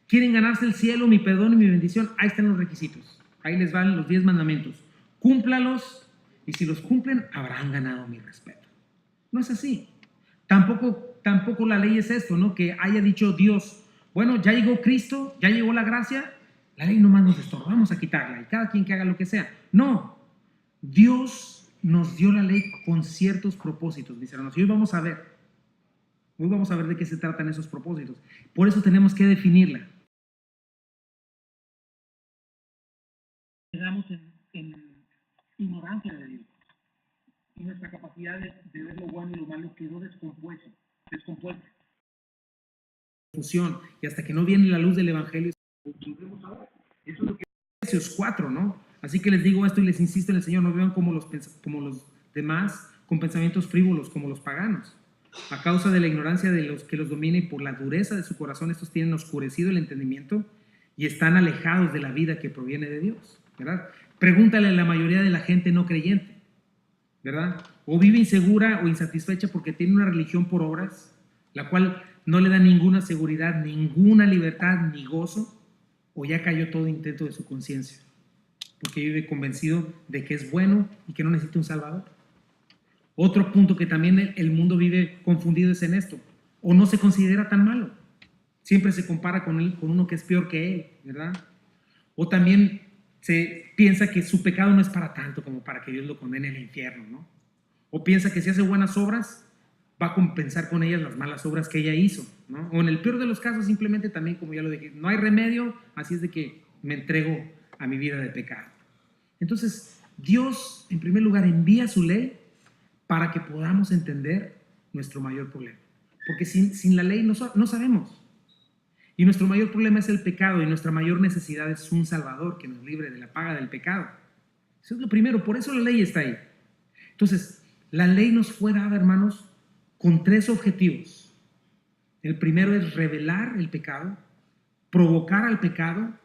¿Quieren ganarse el cielo, mi perdón y mi bendición? Ahí están los requisitos. Ahí les van los 10 mandamientos. Cúmplalos y si los cumplen, habrán ganado mi respeto. No es así. Tampoco la ley es esto, ¿no? Que haya dicho Dios, bueno, ya llegó Cristo, ya llegó la gracia, la ley nomás nos estorba, vamos a quitarla y cada quien que haga lo que sea. No, Dios nos dio la ley con ciertos propósitos, mis hermanos. Y hoy vamos a ver de qué se tratan esos propósitos. Por eso tenemos que definirla. Quedamos en ignorancia de Dios. Y nuestra capacidad de ver lo bueno y lo malo quedó descompuesta. Fusión. Y hasta que no viene la luz del Evangelio, eso es lo que es Efesios 4, ¿no? Así que les digo esto y les insisto en el Señor, no vean como los demás con pensamientos frívolos como los paganos. A causa de la ignorancia de los que los domina y por la dureza de su corazón, estos tienen oscurecido el entendimiento y están alejados de la vida que proviene de Dios, ¿verdad? Pregúntale a la mayoría de la gente no creyente, ¿verdad? O vive insegura o insatisfecha porque tiene una religión por obras, la cual no le da ninguna seguridad, ninguna libertad ni gozo, o ya cayó todo intento de su conciencia, porque vive convencido de que es bueno y que no necesita un salvador. Otro punto que también el mundo vive confundido es en esto, o no se considera tan malo, siempre se compara con uno que es peor que él, ¿verdad? O también se piensa que su pecado no es para tanto como para que Dios lo condene al infierno, ¿no? O piensa que si hace buenas obras va a compensar con ellas las malas obras que ella hizo, ¿no? O en el peor de los casos simplemente también, como ya lo dije, no hay remedio, así es de que me entrego a mi vida de pecado. Entonces, Dios, en primer lugar, envía su ley para que podamos entender nuestro mayor problema. Porque sin la ley no sabemos. Y nuestro mayor problema es el pecado y nuestra mayor necesidad es un Salvador que nos libre de la paga del pecado. Eso es lo primero, por eso la ley está ahí. Entonces, la ley nos fue dada, hermanos, con 3 objetivos. El primero es revelar el pecado, provocar al pecado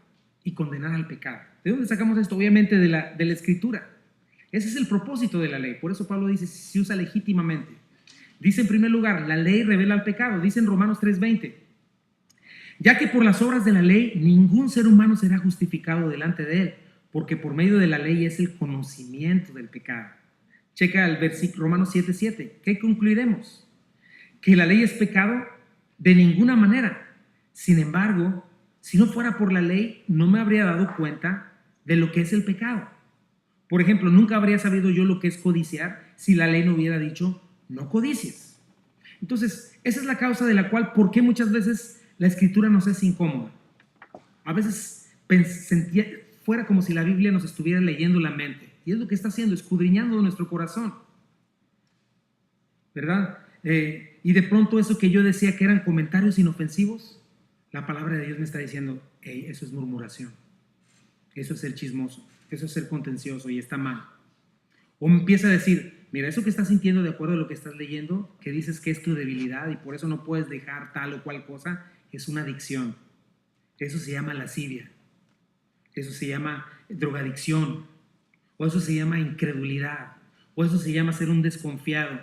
y condenar al pecado. ¿De dónde sacamos esto? Obviamente de la Escritura. Ese es el propósito de la ley. Por eso Pablo dice, si se usa legítimamente. Dice en primer lugar, la ley revela el pecado. Dice en Romanos 3:20, ya que por las obras de la ley ningún ser humano será justificado delante de él, porque por medio de la ley es el conocimiento del pecado. Checa el versículo Romanos 7:7. ¿Qué concluiremos? Que la ley es pecado de ninguna manera. Sin embargo, si no fuera por la ley, no me habría dado cuenta de lo que es el pecado. Por ejemplo, nunca habría sabido yo lo que es codiciar si la ley no hubiera dicho, no codicies. Entonces, esa es la causa de la cual, ¿por qué muchas veces la Escritura nos es incómoda? A veces sentía, fuera como si la Biblia nos estuviera leyendo la mente. Y es lo que está haciendo, escudriñando nuestro corazón, ¿verdad? Y de pronto eso que yo decía que eran comentarios inofensivos, la palabra de Dios me está diciendo, hey, eso es murmuración, eso es ser chismoso, eso es ser contencioso y está mal. O me empieza a decir, mira, eso que estás sintiendo de acuerdo a lo que estás leyendo, que dices que es tu debilidad y por eso no puedes dejar tal o cual cosa, es una adicción. Eso se llama lascivia, eso se llama drogadicción, o eso se llama incredulidad, o eso se llama ser un desconfiado,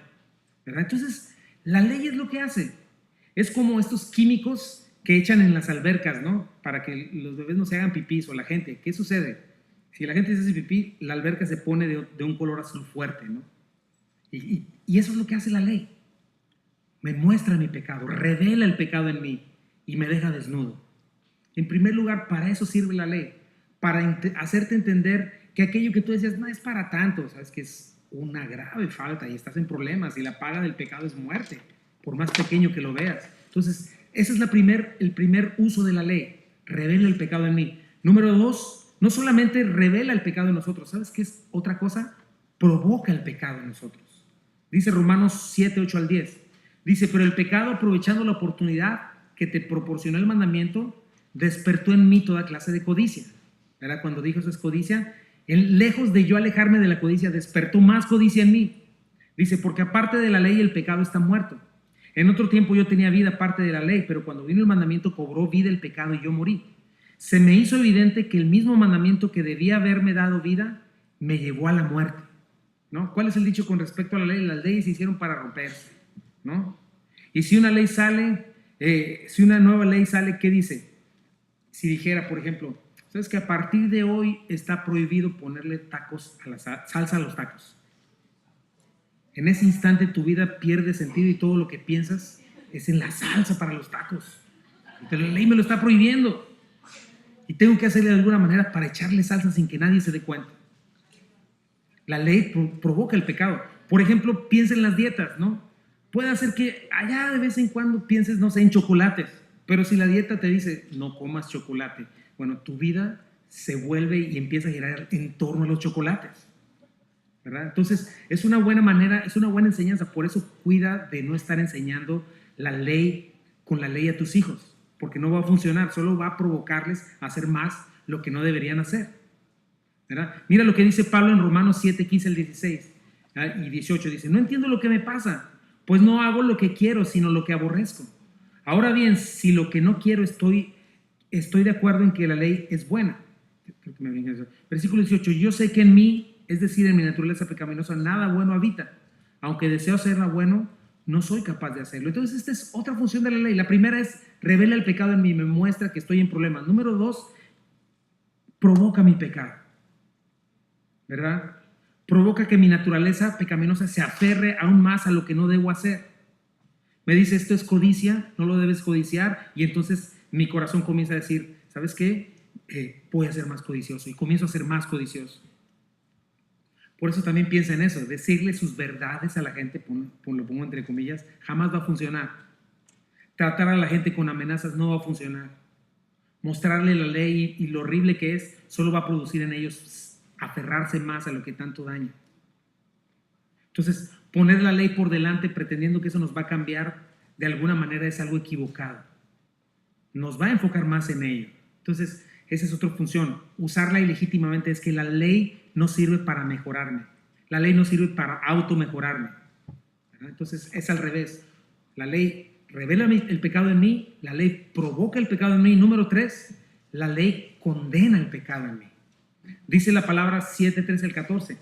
¿verdad? Entonces, la ley es lo que hace. Es como estos químicos que echan en las albercas, ¿no? Para que los bebés no se hagan pipí o la gente. ¿Qué sucede? Si la gente se hace pipí, la alberca se pone de un color azul fuerte, ¿no? Y eso es lo que hace la ley. Me muestra mi pecado, revela el pecado en mí y me deja desnudo. En primer lugar, para eso sirve la ley, para hacerte entender que aquello que tú decías no es para tanto, sabes que es una grave falta y estás en problemas y la paga del pecado es muerte, por más pequeño que lo veas. Entonces, ese es el primer uso de la ley, revela el pecado en mí. Número 2, no solamente revela el pecado en nosotros, ¿sabes qué es otra cosa? Provoca el pecado en nosotros. Dice Romanos 7, 8 al 10. Dice, pero el pecado, aprovechando la oportunidad que te proporcionó el mandamiento, despertó en mí toda clase de codicia. ¿Verdad? Cuando dijo eso es codicia, lejos de yo alejarme de la codicia, despertó más codicia en mí. Dice, porque aparte de la ley el pecado está muerto. En otro tiempo yo tenía vida aparte de la ley, pero cuando vino el mandamiento cobró vida el pecado y yo morí. Se me hizo evidente que el mismo mandamiento que debía haberme dado vida me llevó a la muerte, ¿no? ¿Cuál es el dicho con respecto a la ley? Las leyes se hicieron para romperse, ¿no? Y si una ley sale, si una nueva ley sale, ¿qué dice? Si dijera, por ejemplo, ¿sabes que a partir de hoy está prohibido ponerle tacos a la salsa a los tacos? En ese instante tu vida pierde sentido y todo lo que piensas es en la salsa para los tacos. Pero la ley me lo está prohibiendo. Y tengo que hacerle de alguna manera para echarle salsa sin que nadie se dé cuenta. La ley provoca el pecado. Por ejemplo, piensa en las dietas, ¿no? Puede hacer que allá de vez en cuando pienses, no sé, en chocolates. Pero si la dieta te dice, no comas chocolate, bueno, tu vida se vuelve y empieza a girar en torno a los chocolates, ¿verdad? Entonces, es una buena manera, es una buena enseñanza. Por eso cuida de no estar enseñando la ley con la ley a tus hijos, porque no va a funcionar, solo va a provocarles a hacer más lo que no deberían hacer, ¿verdad? Mira lo que dice Pablo en Romanos 7, 15 al 16. Y 18 dice, no entiendo lo que me pasa, pues no hago lo que quiero, sino lo que aborrezco. Ahora bien, si lo que no quiero estoy de acuerdo en que la ley es buena. Creo que me venga eso. Versículo 18, yo sé que en mí, es decir, en mi naturaleza pecaminosa, nada bueno habita. Aunque deseo hacer lo bueno, no soy capaz de hacerlo. Entonces, esta es otra función de la ley. La primera es, revela el pecado en mí, me muestra que estoy en problemas. Número 2, provoca mi pecado, ¿verdad? Provoca que mi naturaleza pecaminosa se aferre aún más a lo que no debo hacer. Me dice, esto es codicia, no lo debes codiciar, y entonces mi corazón comienza a decir, ¿sabes qué? Voy a ser más codicioso, y comienzo a ser más codicioso. Por eso también piensa en eso, decirle sus verdades a la gente, lo pongo entre comillas, jamás va a funcionar. Tratar a la gente con amenazas no va a funcionar. Mostrarle la ley y lo horrible que es, solo va a producir en ellos aferrarse más a lo que tanto daña. Entonces, poner la ley por delante pretendiendo que eso nos va a cambiar de alguna manera es algo equivocado. Nos va a enfocar más en ello. Entonces, esa es otra función. Usarla ilegítimamente es que la ley no sirve para mejorarme. La ley no sirve para automejorarme. Entonces, es al revés. La ley revela el pecado en mí, la ley provoca el pecado en mí. Número 3, la ley condena el pecado en mí. Dice la palabra 7:13 al 14.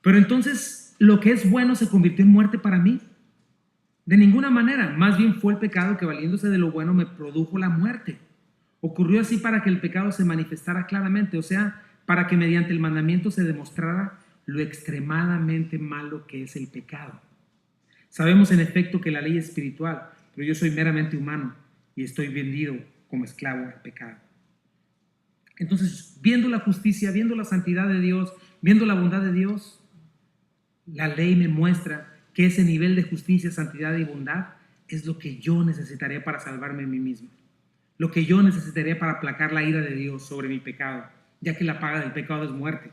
Pero entonces, ¿lo que es bueno se convirtió en muerte para mí? De ninguna manera, más bien fue el pecado que valiéndose de lo bueno me produjo la muerte. Ocurrió así para que el pecado se manifestara claramente, o sea, para que mediante el mandamiento se demostrara lo extremadamente malo que es el pecado. Sabemos en efecto que la ley es espiritual, pero yo soy meramente humano y estoy vendido como esclavo al pecado. Entonces, viendo la justicia, viendo la santidad de Dios, viendo la bondad de Dios, la ley me muestra que ese nivel de justicia, santidad y bondad es lo que yo necesitaría para salvarme a mí mismo. Lo que yo necesitaría para aplacar la ira de Dios sobre mi pecado, ya que la paga del pecado es muerte.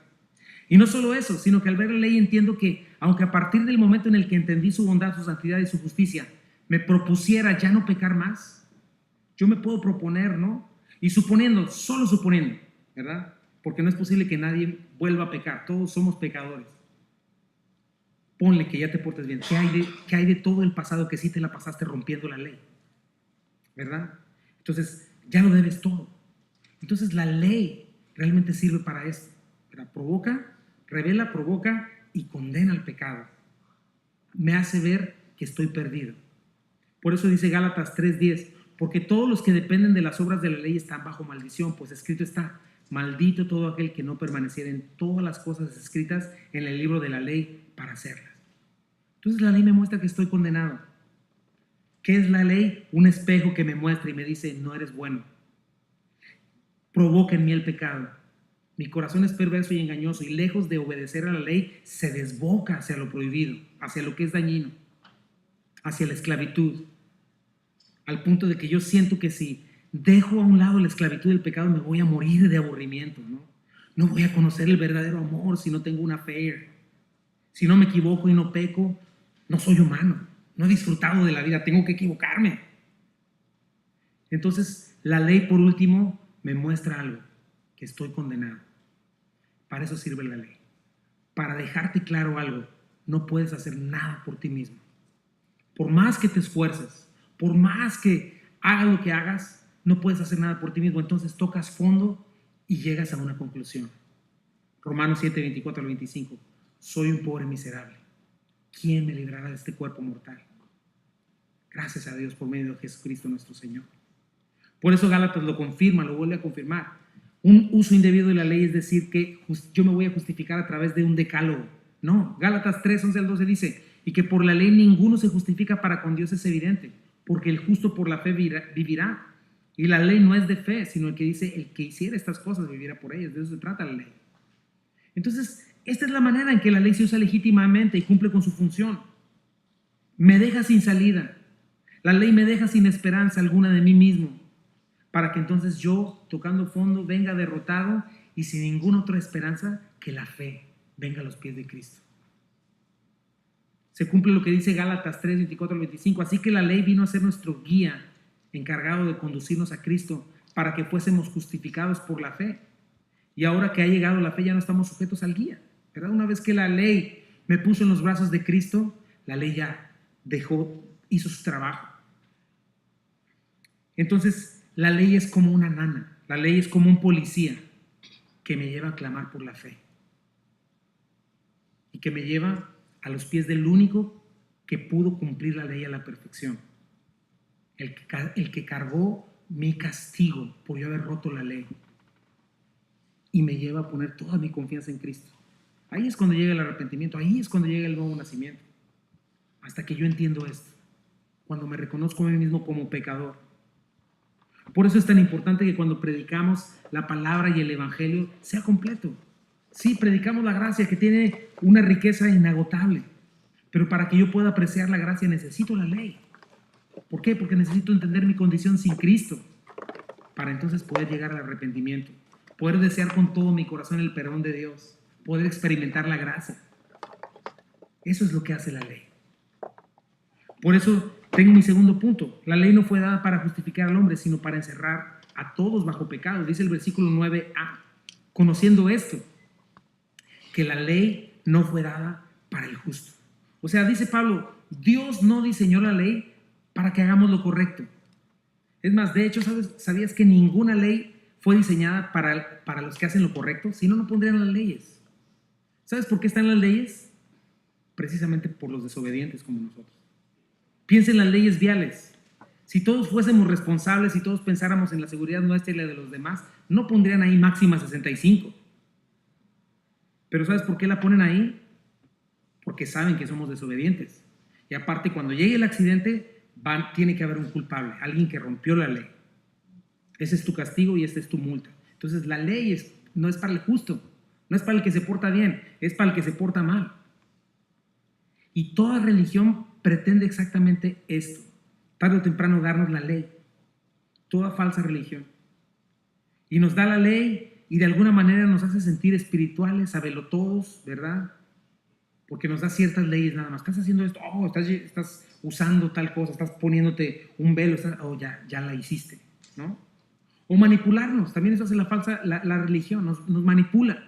Y no solo eso, sino que al ver la ley entiendo que, aunque a partir del momento en el que entendí su bondad, su santidad y su justicia, me propusiera ya no pecar más, yo me puedo proponer, ¿no? Y suponiendo, solo suponiendo, ¿verdad? Porque no es posible que nadie vuelva a pecar, todos somos pecadores. Ponle que ya te portes bien. ¿Qué hay de todo el pasado que sí te la pasaste rompiendo la ley? ¿Verdad? Entonces, ya lo debes todo. Entonces, la ley realmente sirve para esto. ¿Verdad? Provoca, revela, provoca y condena el pecado. Me hace ver que estoy perdido. Por eso dice Gálatas 3:10, porque todos los que dependen de las obras de la ley están bajo maldición, pues escrito está, maldito todo aquel que no permaneciera en todas las cosas escritas en el libro de la ley para hacerlas. Entonces la ley me muestra que estoy condenado. ¿Qué es la ley? Un espejo que me muestra y me dice, no eres bueno. Provoca en mí el pecado. Mi corazón es perverso y engañoso y lejos de obedecer a la ley, se desboca hacia lo prohibido, hacia lo que es dañino, hacia la esclavitud, al punto de que yo siento que si dejo a un lado la esclavitud del pecado me voy a morir de aburrimiento, ¿no? No voy a conocer el verdadero amor si no tengo una fe. Si no me equivoco y no peco, no soy humano, no he disfrutado de la vida, tengo que equivocarme. Entonces, la ley, por último, me muestra algo, que estoy condenado. Para eso sirve la ley. Para dejarte claro algo, no puedes hacer nada por ti mismo. Por más que te esfuerces, por más que hagas lo que hagas, no puedes hacer nada por ti mismo. Entonces tocas fondo y llegas a una conclusión. Romanos 7:24 al 25. Soy un pobre miserable. ¿Quién me librará de este cuerpo mortal? Gracias a Dios por medio de Jesucristo nuestro Señor. Por eso Gálatas lo confirma, lo vuelve a confirmar. Un uso indebido de la ley es decir que yo me voy a justificar a través de un decálogo. No, Gálatas 3:11 al 12 dice, y que por la ley ninguno se justifica para con Dios es evidente, porque el justo por la fe vivirá. Y la ley no es de fe, sino el que dice, el que hiciera estas cosas vivirá por ellas. De eso se trata la ley. Entonces, esta es la manera en que la ley se usa legítimamente y cumple con su función. Me deja sin salida. La ley me deja sin esperanza alguna de mí mismo, para que entonces yo, tocando fondo, venga derrotado y sin ninguna otra esperanza que la fe venga a los pies de Cristo. Se cumple lo que dice Gálatas 3:24 al 25. Así que la ley vino a ser nuestro guía, encargado de conducirnos a Cristo para que fuésemos justificados por la fe. Y ahora que ha llegado la fe ya no estamos sujetos al guía, ¿verdad? Una vez que la ley me puso en los brazos de Cristo, la ley ya hizo su trabajo. Entonces, la ley es como una nana, la ley es como un policía que me lleva a clamar por la fe y que me lleva a los pies del único que pudo cumplir la ley a la perfección, el que cargó mi castigo por yo haber roto la ley y me lleva a poner toda mi confianza en Cristo. Ahí es cuando llega el arrepentimiento, ahí es cuando llega el nuevo nacimiento, hasta que yo entiendo esto, cuando me reconozco a mí mismo como pecador. Por eso es tan importante que cuando predicamos la palabra y el evangelio sea completo. Sí, predicamos la gracia que tiene una riqueza inagotable, pero para que yo pueda apreciar la gracia necesito la ley. ¿Por qué? Porque necesito entender mi condición sin Cristo para entonces poder llegar al arrepentimiento, poder desear con todo mi corazón el perdón de Dios, poder experimentar la gracia. Eso es lo que hace la ley. Por eso tengo mi segundo punto. La ley no fue dada para justificar al hombre, sino para encerrar a todos bajo pecado. Dice el versículo 9a, conociendo esto, que la ley no fue dada para el justo. O sea, dice Pablo, Dios no diseñó la ley para que hagamos lo correcto. Es más, de hecho, ¿sabías que ninguna ley fue diseñada para los que hacen lo correcto? Si no, no pondrían las leyes. ¿Sabes por qué están las leyes? Precisamente por los desobedientes como nosotros. Piensa en las leyes viales. Si todos fuésemos responsables y todos pensáramos en la seguridad nuestra y la de los demás, no pondrían ahí máxima 65. Pero ¿sabes por qué la ponen ahí? Porque saben que somos desobedientes. Y aparte, cuando llegue el accidente, tiene que haber un culpable, alguien que rompió la ley. Ese es tu castigo y esta es tu multa. Entonces, la ley no es para el justo, no es para el que se porta bien, es para el que se porta mal. Y toda religión pretende exactamente esto, tarde o temprano darnos la ley, toda falsa religión. Y nos da la ley y de alguna manera nos hace sentir espirituales, sabelotodos, ¿verdad? Porque nos da ciertas leyes nada más. Estás haciendo esto, estás usando tal cosa, estás poniéndote un velo, ya la hiciste, ¿no? O manipularnos, también eso hace la religión, nos manipula.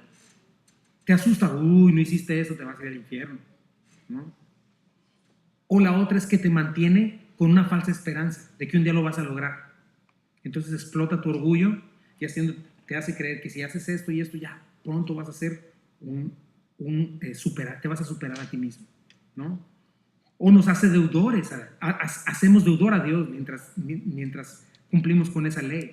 Te asusta, no hiciste eso, te vas a ir al infierno, ¿no? O la otra es que te mantiene con una falsa esperanza de que un día lo vas a lograr. Entonces explota tu orgullo y te hace creer que si haces esto y esto, ya pronto vas a ser te vas a superar a ti mismo, ¿no? O nos hace deudores, hacemos deudor a Dios mientras cumplimos con esa ley,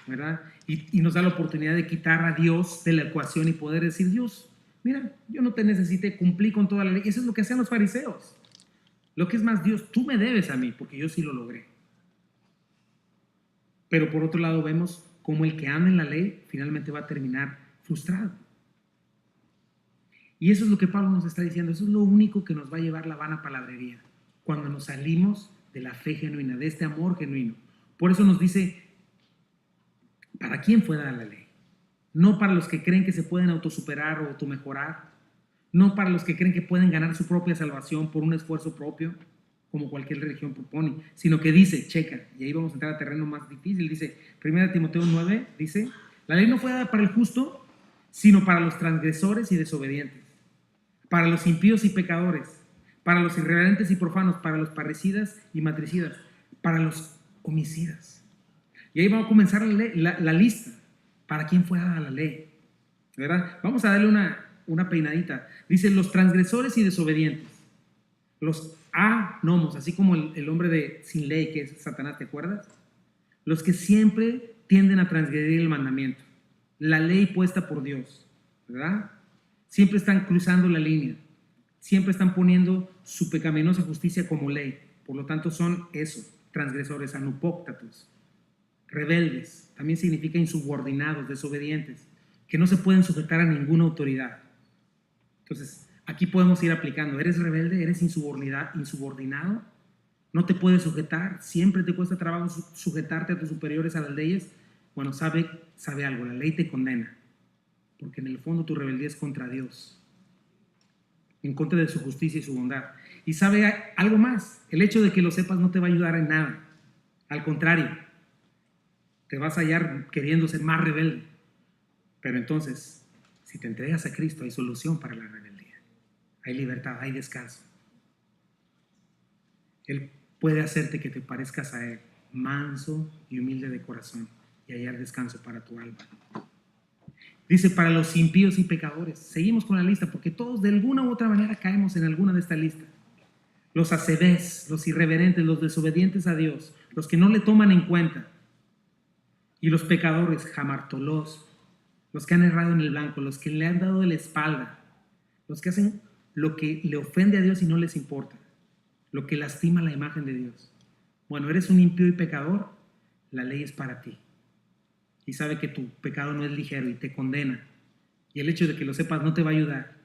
¿verdad? Y nos da la oportunidad de quitar a Dios de la ecuación y poder decir, Dios, mira, yo no te necesité, cumplí con toda la ley. Eso es lo que hacían los fariseos. Lo que es más, Dios, tú me debes a mí, porque yo sí lo logré. Pero por otro lado vemos cómo el que anda en la ley finalmente va a terminar frustrado. Y eso es lo que Pablo nos está diciendo. Eso es lo único que nos va a llevar la vana palabrería, cuando nos salimos de la fe genuina, de este amor genuino. Por eso nos dice, ¿para quién fue dada la ley? No para los que creen que se pueden autosuperar o automejorar, no para los que creen que pueden ganar su propia salvación por un esfuerzo propio, como cualquier religión propone, sino que dice, checa, y ahí vamos a entrar a terreno más difícil, dice, 1 Timoteo 9, dice, la ley no fue dada para el justo, sino para los transgresores y desobedientes, para los impíos y pecadores, para los irreverentes y profanos, para los parricidas y matricidas, para los homicidas. Y ahí va a comenzar la lista, para quién fue dada la ley, ¿verdad? Vamos a darle una peinadita. Dice, los transgresores y desobedientes, los anomos, así como el hombre sin ley que es Satanás, ¿te acuerdas? Los que siempre tienden a transgredir el mandamiento, la ley puesta por Dios, ¿verdad? Siempre están cruzando la línea, siempre están poniendo su pecaminosa justicia como ley, por lo tanto son eso, transgresores, anupóctatos, rebeldes, también significa insubordinados, desobedientes, que no se pueden sujetar a ninguna autoridad. Entonces, aquí podemos ir aplicando, ¿eres rebelde? ¿Eres insubordinado? ¿No te puedes sujetar? ¿Siempre te cuesta trabajo sujetarte a tus superiores, a las leyes? Bueno, sabe algo, la ley te condena, porque en el fondo tu rebeldía es contra Dios, en contra de su justicia y su bondad. Y sabe algo más, el hecho de que lo sepas no te va a ayudar en nada, al contrario, te vas a hallar queriendo ser más rebelde. Pero entonces, si te entregas a Cristo, hay solución para la rebeldía. hay libertad, hay descanso. Él puede hacerte que te parezcas a Él, manso y humilde de corazón, y hallar descanso para tu alma. Dice, para los impíos y pecadores. Seguimos con la lista, porque todos de alguna u otra manera caemos en alguna de esta lista. Los asebés, los irreverentes, los desobedientes a Dios, los que no le toman en cuenta. Y los pecadores, jamartolos, los que han errado en el blanco, los que le han dado de la espalda, los que hacen lo que le ofende a Dios y no les importa, lo que lastima la imagen de Dios. Bueno, eres un impío y pecador, la ley es para ti. Y sabe que tu pecado no es ligero y te condena. Y el hecho de que lo sepas no te va a ayudar,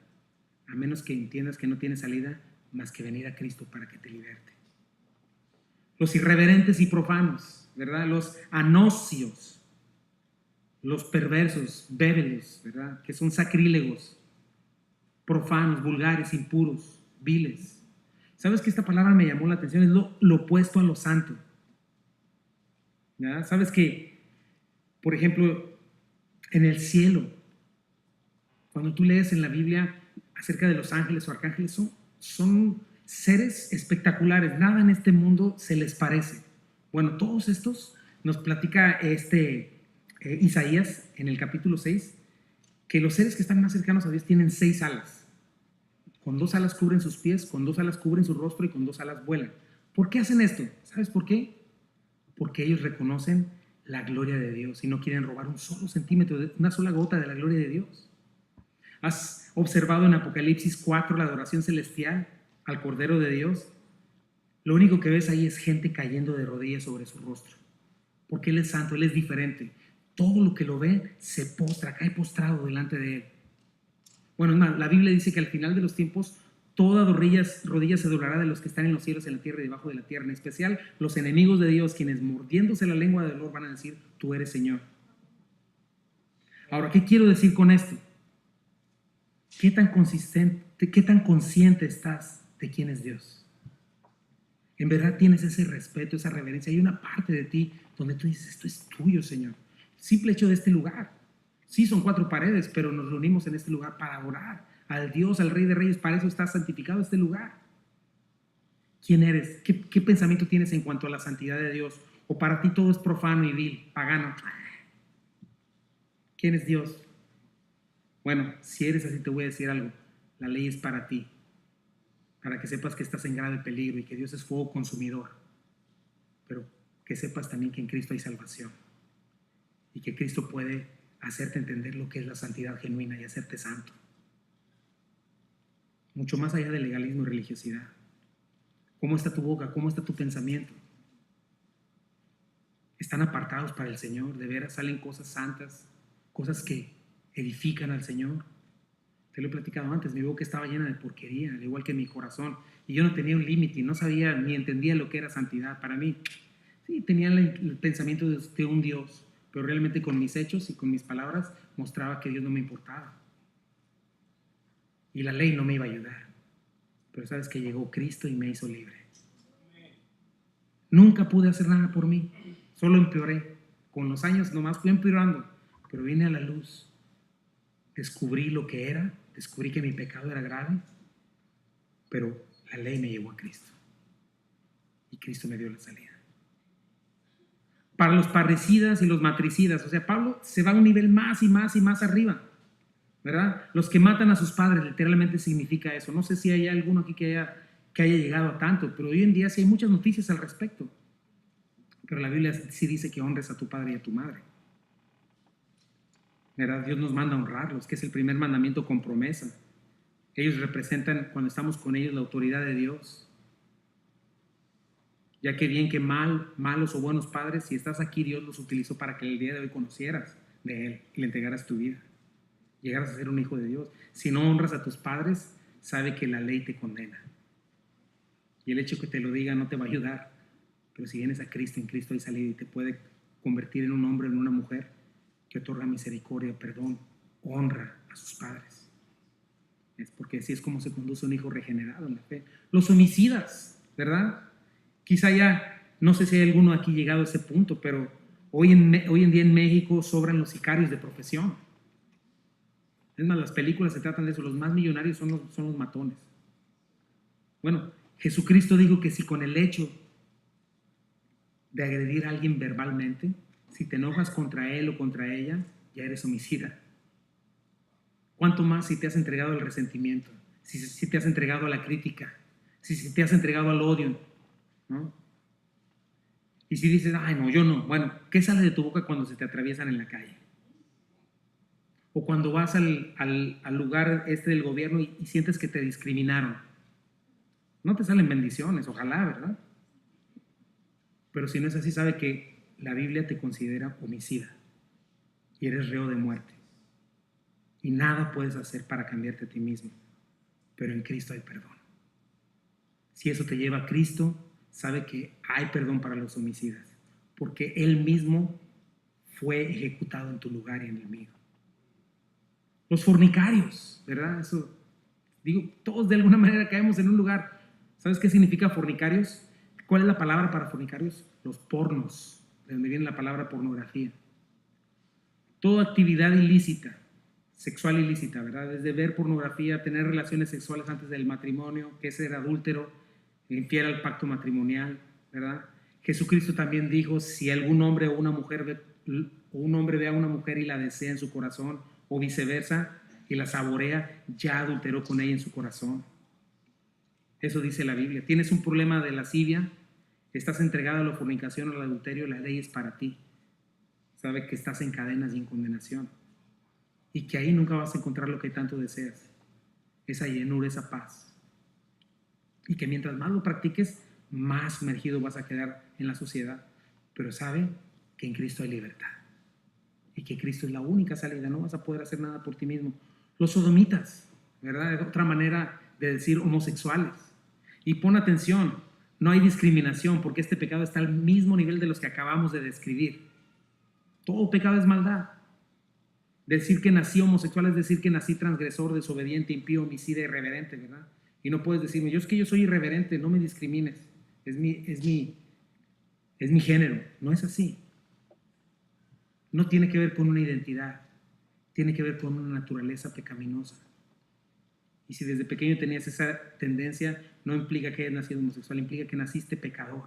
a menos que entiendas que no tienes salida más que venir a Cristo para que te liberte. Los irreverentes y profanos, ¿verdad? Los anosios, los perversos, bébelos, ¿verdad? Que son sacrílegos, profanos, vulgares, impuros, viles. ¿Sabes que esta palabra me llamó la atención? Es lo opuesto a lo santo. ¿Verdad? ¿Sabes que, por ejemplo, en el cielo, cuando tú lees en la Biblia acerca de los ángeles o arcángeles, son seres espectaculares, nada en este mundo se les parece? Bueno, todos estos nos platica Isaías en el capítulo 6, que los seres que están más cercanos a Dios tienen 6 alas. Con 2 alas cubren sus pies, con 2 alas cubren su rostro y con 2 alas vuelan. ¿Por qué hacen esto? ¿Sabes por qué? Porque ellos reconocen la gloria de Dios y no quieren robar un solo centímetro, una sola gota de la gloria de Dios. ¿Has observado en Apocalipsis 4 la adoración celestial al Cordero de Dios? Lo único que ves ahí es gente cayendo de rodillas sobre su rostro, porque Él es santo, Él es diferente. Todo lo que lo ve se postra, cae postrado delante de Él. Bueno, la Biblia dice que al final de los tiempos toda rodilla se doblará de los que están en los cielos, en la tierra y debajo de la tierra, en especial los enemigos de Dios, quienes mordiéndose la lengua del dolor van a decir, tú eres Señor. Ahora, ¿qué quiero decir con esto? ¿Qué tan consciente estás de quién es Dios? En verdad tienes ese respeto, esa reverencia. Hay una parte de ti donde tú dices, esto es tuyo, Señor. El simple hecho de este lugar. Sí, son 4 paredes, pero nos reunimos en este lugar para adorar al Dios, al Rey de Reyes. Para eso está santificado este lugar. ¿Quién eres? ¿Qué pensamiento tienes en cuanto a la santidad de Dios? ¿O para ti todo es profano y vil, pagano? ¿Quién es Dios? Bueno, si eres así, te voy a decir algo. La ley es para ti, para que sepas que estás en grave peligro y que Dios es fuego consumidor. Pero que sepas también que en Cristo hay salvación y que Cristo puede hacerte entender lo que es la santidad genuina y hacerte santo. Mucho más allá del legalismo y religiosidad. ¿Cómo está tu boca? ¿Cómo está tu pensamiento? ¿Están apartados para el Señor? ¿De veras salen cosas santas? Cosas que edifican al Señor. Te lo he platicado antes, mi boca estaba llena de porquería, al igual que mi corazón. Y yo no tenía un límite, no sabía ni entendía lo que era santidad. Para mí, sí, tenía el pensamiento de un Dios, pero realmente con mis hechos y con mis palabras mostraba que Dios no me importaba. Y la ley no me iba a ayudar. Pero sabes que llegó Cristo y me hizo libre. Nunca pude hacer nada por mí, solo empeoré. Con los años nomás fui empeorando, pero vine a la luz. Descubrí lo que era, descubrí que mi pecado era grave, pero la ley me llevó a Cristo. Y Cristo me dio la salida. Para los parricidas y los matricidas, o sea, Pablo se va a un nivel más y más y más arriba, ¿verdad? Los que matan a sus padres, literalmente significa eso. No sé si hay alguno aquí que haya llegado a tanto, pero hoy en día sí hay muchas noticias al respecto. Pero la Biblia sí dice que honres a tu padre y a tu madre, ¿verdad? Dios nos manda a honrarlos, que es el primer mandamiento con promesa. Ellos representan, cuando estamos con ellos, la autoridad de Dios. Ya que bien que malos o buenos padres, si estás aquí, Dios los utilizó para que el día de hoy conocieras de Él y le entregaras tu vida. Llegaras a ser un hijo de Dios. Si no honras a tus padres, sabe que la ley te condena. Y el hecho que te lo diga no te va a ayudar. Pero si vienes a Cristo, en Cristo hay salida y te puede convertir en un hombre, en una mujer que otorga misericordia, perdón, honra a sus padres. Es porque así es como se conduce un hijo regenerado en la fe. Los homicidas, ¿verdad? Quizá ya, no sé si hay alguno aquí llegado a ese punto, pero hoy en día en México sobran los sicarios de profesión. Es más, las películas se tratan de eso. Los más millonarios son los matones. Bueno, Jesucristo dijo que si con el hecho de agredir a alguien verbalmente, si te enojas contra él o contra ella, ya eres homicida. ¿Cuánto más si te has entregado al resentimiento? Si te has entregado a la crítica, si te has entregado al odio, ¿no? Y si dices, ay no, yo no. Bueno, ¿qué sale de tu boca cuando se te atraviesan en la calle? O cuando vas al lugar del gobierno y sientes que te discriminaron. No te salen bendiciones, ojalá, ¿verdad? Pero si no es así, sabe que la Biblia te considera homicida y eres reo de muerte. Y nada puedes hacer para cambiarte a ti mismo. Pero en Cristo hay perdón. Si eso te lleva a Cristo, sabe que hay perdón para los homicidas, porque Él mismo fue ejecutado en tu lugar y en el mío. Los fornicarios, ¿verdad? Eso, digo, todos de alguna manera caemos en un lugar. ¿Sabes qué significa fornicarios? ¿Cuál es la palabra para fornicarios? Los pornos, de donde viene la palabra pornografía. Toda actividad ilícita, sexual ilícita, ¿verdad? Desde ver pornografía, tener relaciones sexuales antes del matrimonio, que es ser adúltero, infiel al pacto matrimonial, ¿verdad? Jesucristo también dijo, si algún hombre o una mujer ve a una mujer y la desea en su corazón, o viceversa, y la saborea, ya adulteró con ella en su corazón. Eso dice la Biblia. Tienes un problema de lascivia, estás entregado a la fornicación o al adulterio, la ley es para ti. Sabe que estás en cadenas y en condenación. Y que ahí nunca vas a encontrar lo que tanto deseas. Esa llenura, esa paz. Y que mientras más lo practiques, más sumergido vas a quedar en la sociedad. Pero sabe que en Cristo hay libertad. Y que Cristo es la única salida. No vas a poder hacer nada por ti mismo. Los sodomitas, ¿verdad? Es otra manera de decir homosexuales. Y pon atención, no hay discriminación porque este pecado está al mismo nivel de los que acabamos de describir. Todo pecado es maldad. Decir que nací homosexual es decir que nací transgresor, desobediente, impío, homicida, irreverente, ¿verdad? Y no puedes decirme, yo soy irreverente, no me discrimines. Es mi género. No es así. No tiene que ver con una identidad. Tiene que ver con una naturaleza pecaminosa. Y si desde pequeño tenías esa tendencia, no implica que hayas nacido homosexual, implica que naciste pecador.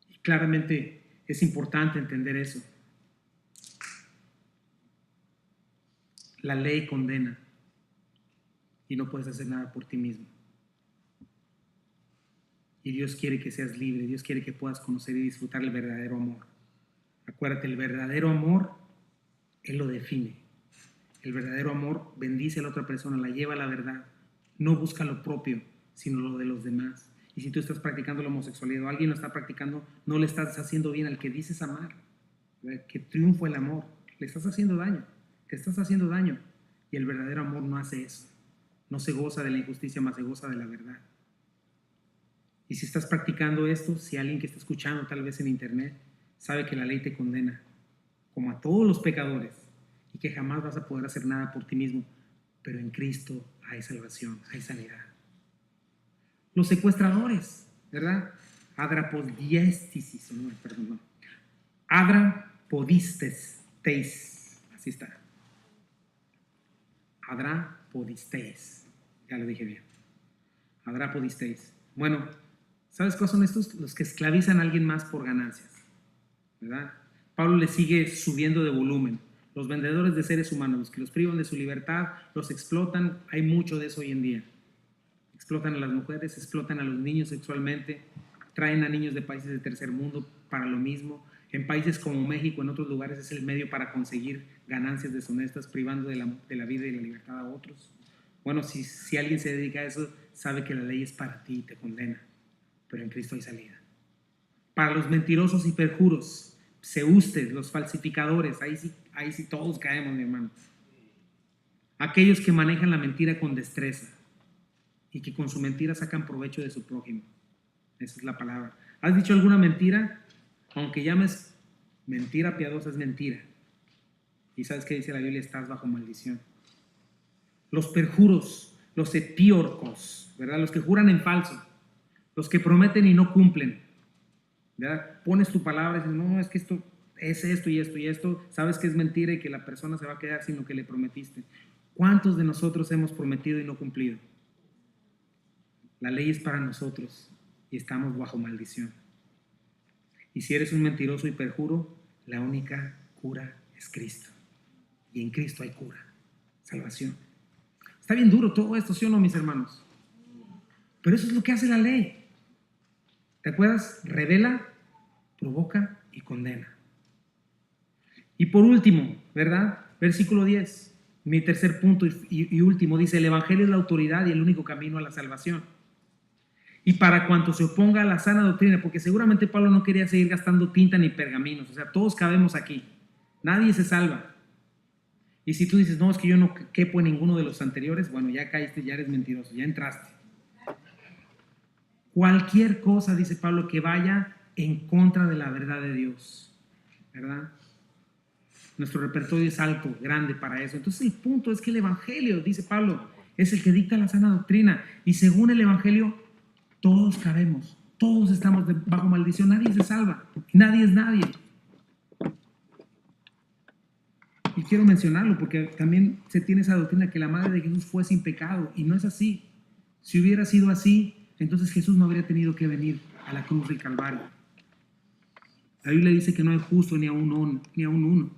Y claramente es importante entender eso. La ley condena y no puedes hacer nada por ti mismo. Y Dios quiere que seas libre, Dios quiere que puedas conocer y disfrutar el verdadero amor. Acuérdate, el verdadero amor, Él lo define. El verdadero amor bendice a la otra persona, la lleva a la verdad. No busca lo propio, sino lo de los demás. Y si tú estás practicando la homosexualidad o alguien lo está practicando, no le estás haciendo bien al que dices amar. Que triunfa el amor. Le estás haciendo daño. Te estás haciendo daño. Y el verdadero amor no hace eso. No se goza de la injusticia, más se goza de la verdad. Y si estás practicando esto, si alguien que está escuchando tal vez en internet, sabe que la ley te condena, como a todos los pecadores, y que jamás vas a poder hacer nada por ti mismo, pero en Cristo hay salvación, hay sanidad. Los secuestradores, ¿verdad? Adrapodiestesis, no. Adrapodisteis, así está. Adrapodisteis, ya lo dije bien. Adrapodisteis. Bueno, ¿sabes cuáles son estos? Los que esclavizan a alguien más por ganancias, ¿verdad? Pablo le sigue subiendo de volumen. Los vendedores de seres humanos, los que los privan de su libertad, los explotan. Hay mucho de eso hoy en día. Explotan a las mujeres, explotan a los niños sexualmente, traen a niños de países de tercer mundo para lo mismo. En países como México, en otros lugares, es el medio para conseguir ganancias deshonestas, privando de la vida y la libertad a otros. Bueno, si alguien se dedica a eso, sabe que la ley es para ti y te condena, pero en Cristo hay salida. Para los mentirosos y perjuros, seústes, los falsificadores, ahí sí todos caemos, mi hermano. Aquellos que manejan la mentira con destreza y que con su mentira sacan provecho de su prójimo. Esa es la palabra. ¿Has dicho alguna mentira? Aunque llames mentira piadosa, es mentira. ¿Y sabes qué dice la Biblia? Estás bajo maldición. Los perjuros, los epíorcos, ¿verdad? Los que juran en falso, los que prometen y no cumplen, ¿verdad? Pones tu palabra y dices, no, es que esto es esto y esto y esto, sabes que es mentira y que la persona se va a quedar sin lo que le prometiste. ¿Cuántos de nosotros hemos prometido y no cumplido? La ley es para nosotros y estamos bajo maldición. Y si eres un mentiroso y perjuro, la única cura es Cristo. Y en Cristo hay cura, salvación. Está bien duro todo esto, ¿sí o no, mis hermanos? Pero eso es lo que hace la ley. ¿Te acuerdas? Revela, provoca y condena. Y por último, ¿verdad? Versículo 10. Mi tercer punto y último dice: el evangelio es la autoridad y el único camino a la salvación. Y para cuanto se oponga a la sana doctrina, porque seguramente Pablo no quería seguir gastando tinta ni pergaminos, o sea, todos cabemos aquí, nadie se salva. Y si tú dices, no, es que yo no quepo en ninguno de los anteriores, bueno, ya caíste, ya eres mentiroso, ya entraste. Cualquier cosa, dice Pablo, que vaya en contra de la verdad de Dios, ¿verdad? Nuestro repertorio es alto, grande para eso. Entonces el punto es que el evangelio, dice Pablo, es el que dicta la sana doctrina. Y según el evangelio, todos cabemos, todos estamos bajo maldición, nadie se salva, nadie es nadie. Y quiero mencionarlo porque también se tiene esa doctrina que la madre de Jesús fue sin pecado, y no es así. Si hubiera sido así, entonces Jesús no habría tenido que venir a la cruz del Calvario. La Biblia dice que no hay justo ni a un uno.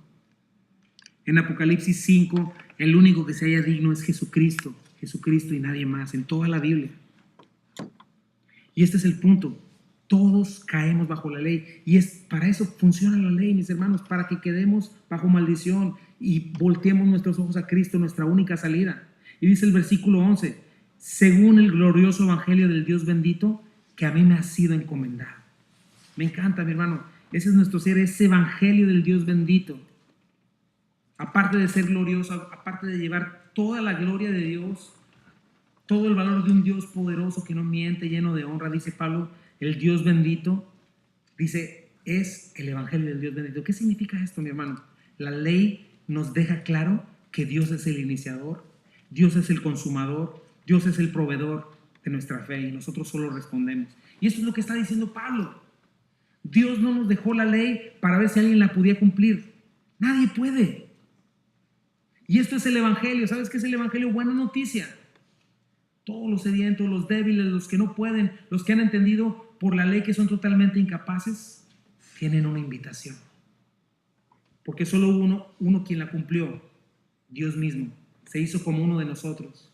En Apocalipsis 5, el único que se halla digno es Jesucristo y nadie más, en toda la Biblia. Y este es el punto. Todos caemos bajo la ley. Y para eso funciona la ley, mis hermanos, para que quedemos bajo maldición y volteemos nuestros ojos a Cristo, nuestra única salida. Y dice el versículo 11, según el glorioso evangelio del Dios bendito, que a mí me ha sido encomendado. Me encanta, mi hermano. Ese es nuestro ser, ese evangelio del Dios bendito. Aparte de ser glorioso, aparte de llevar toda la gloria de Dios, todo el valor de un Dios poderoso que no miente, lleno de honra, dice Pablo, el Dios bendito, dice, es el evangelio del Dios bendito. ¿Qué significa esto, mi hermano? La ley nos deja claro que Dios es el iniciador, Dios es el consumador, Dios es el proveedor de nuestra fe y nosotros solo respondemos. Y esto es lo que está diciendo Pablo. Dios no nos dejó la ley para ver si alguien la podía cumplir. Nadie puede. Y esto es el evangelio. ¿Sabes qué es el evangelio? Buena noticia. Todos los sedientos, los débiles, los que no pueden, los que han entendido por la ley que son totalmente incapaces, tienen una invitación. Porque solo uno quien la cumplió, Dios mismo, se hizo como uno de nosotros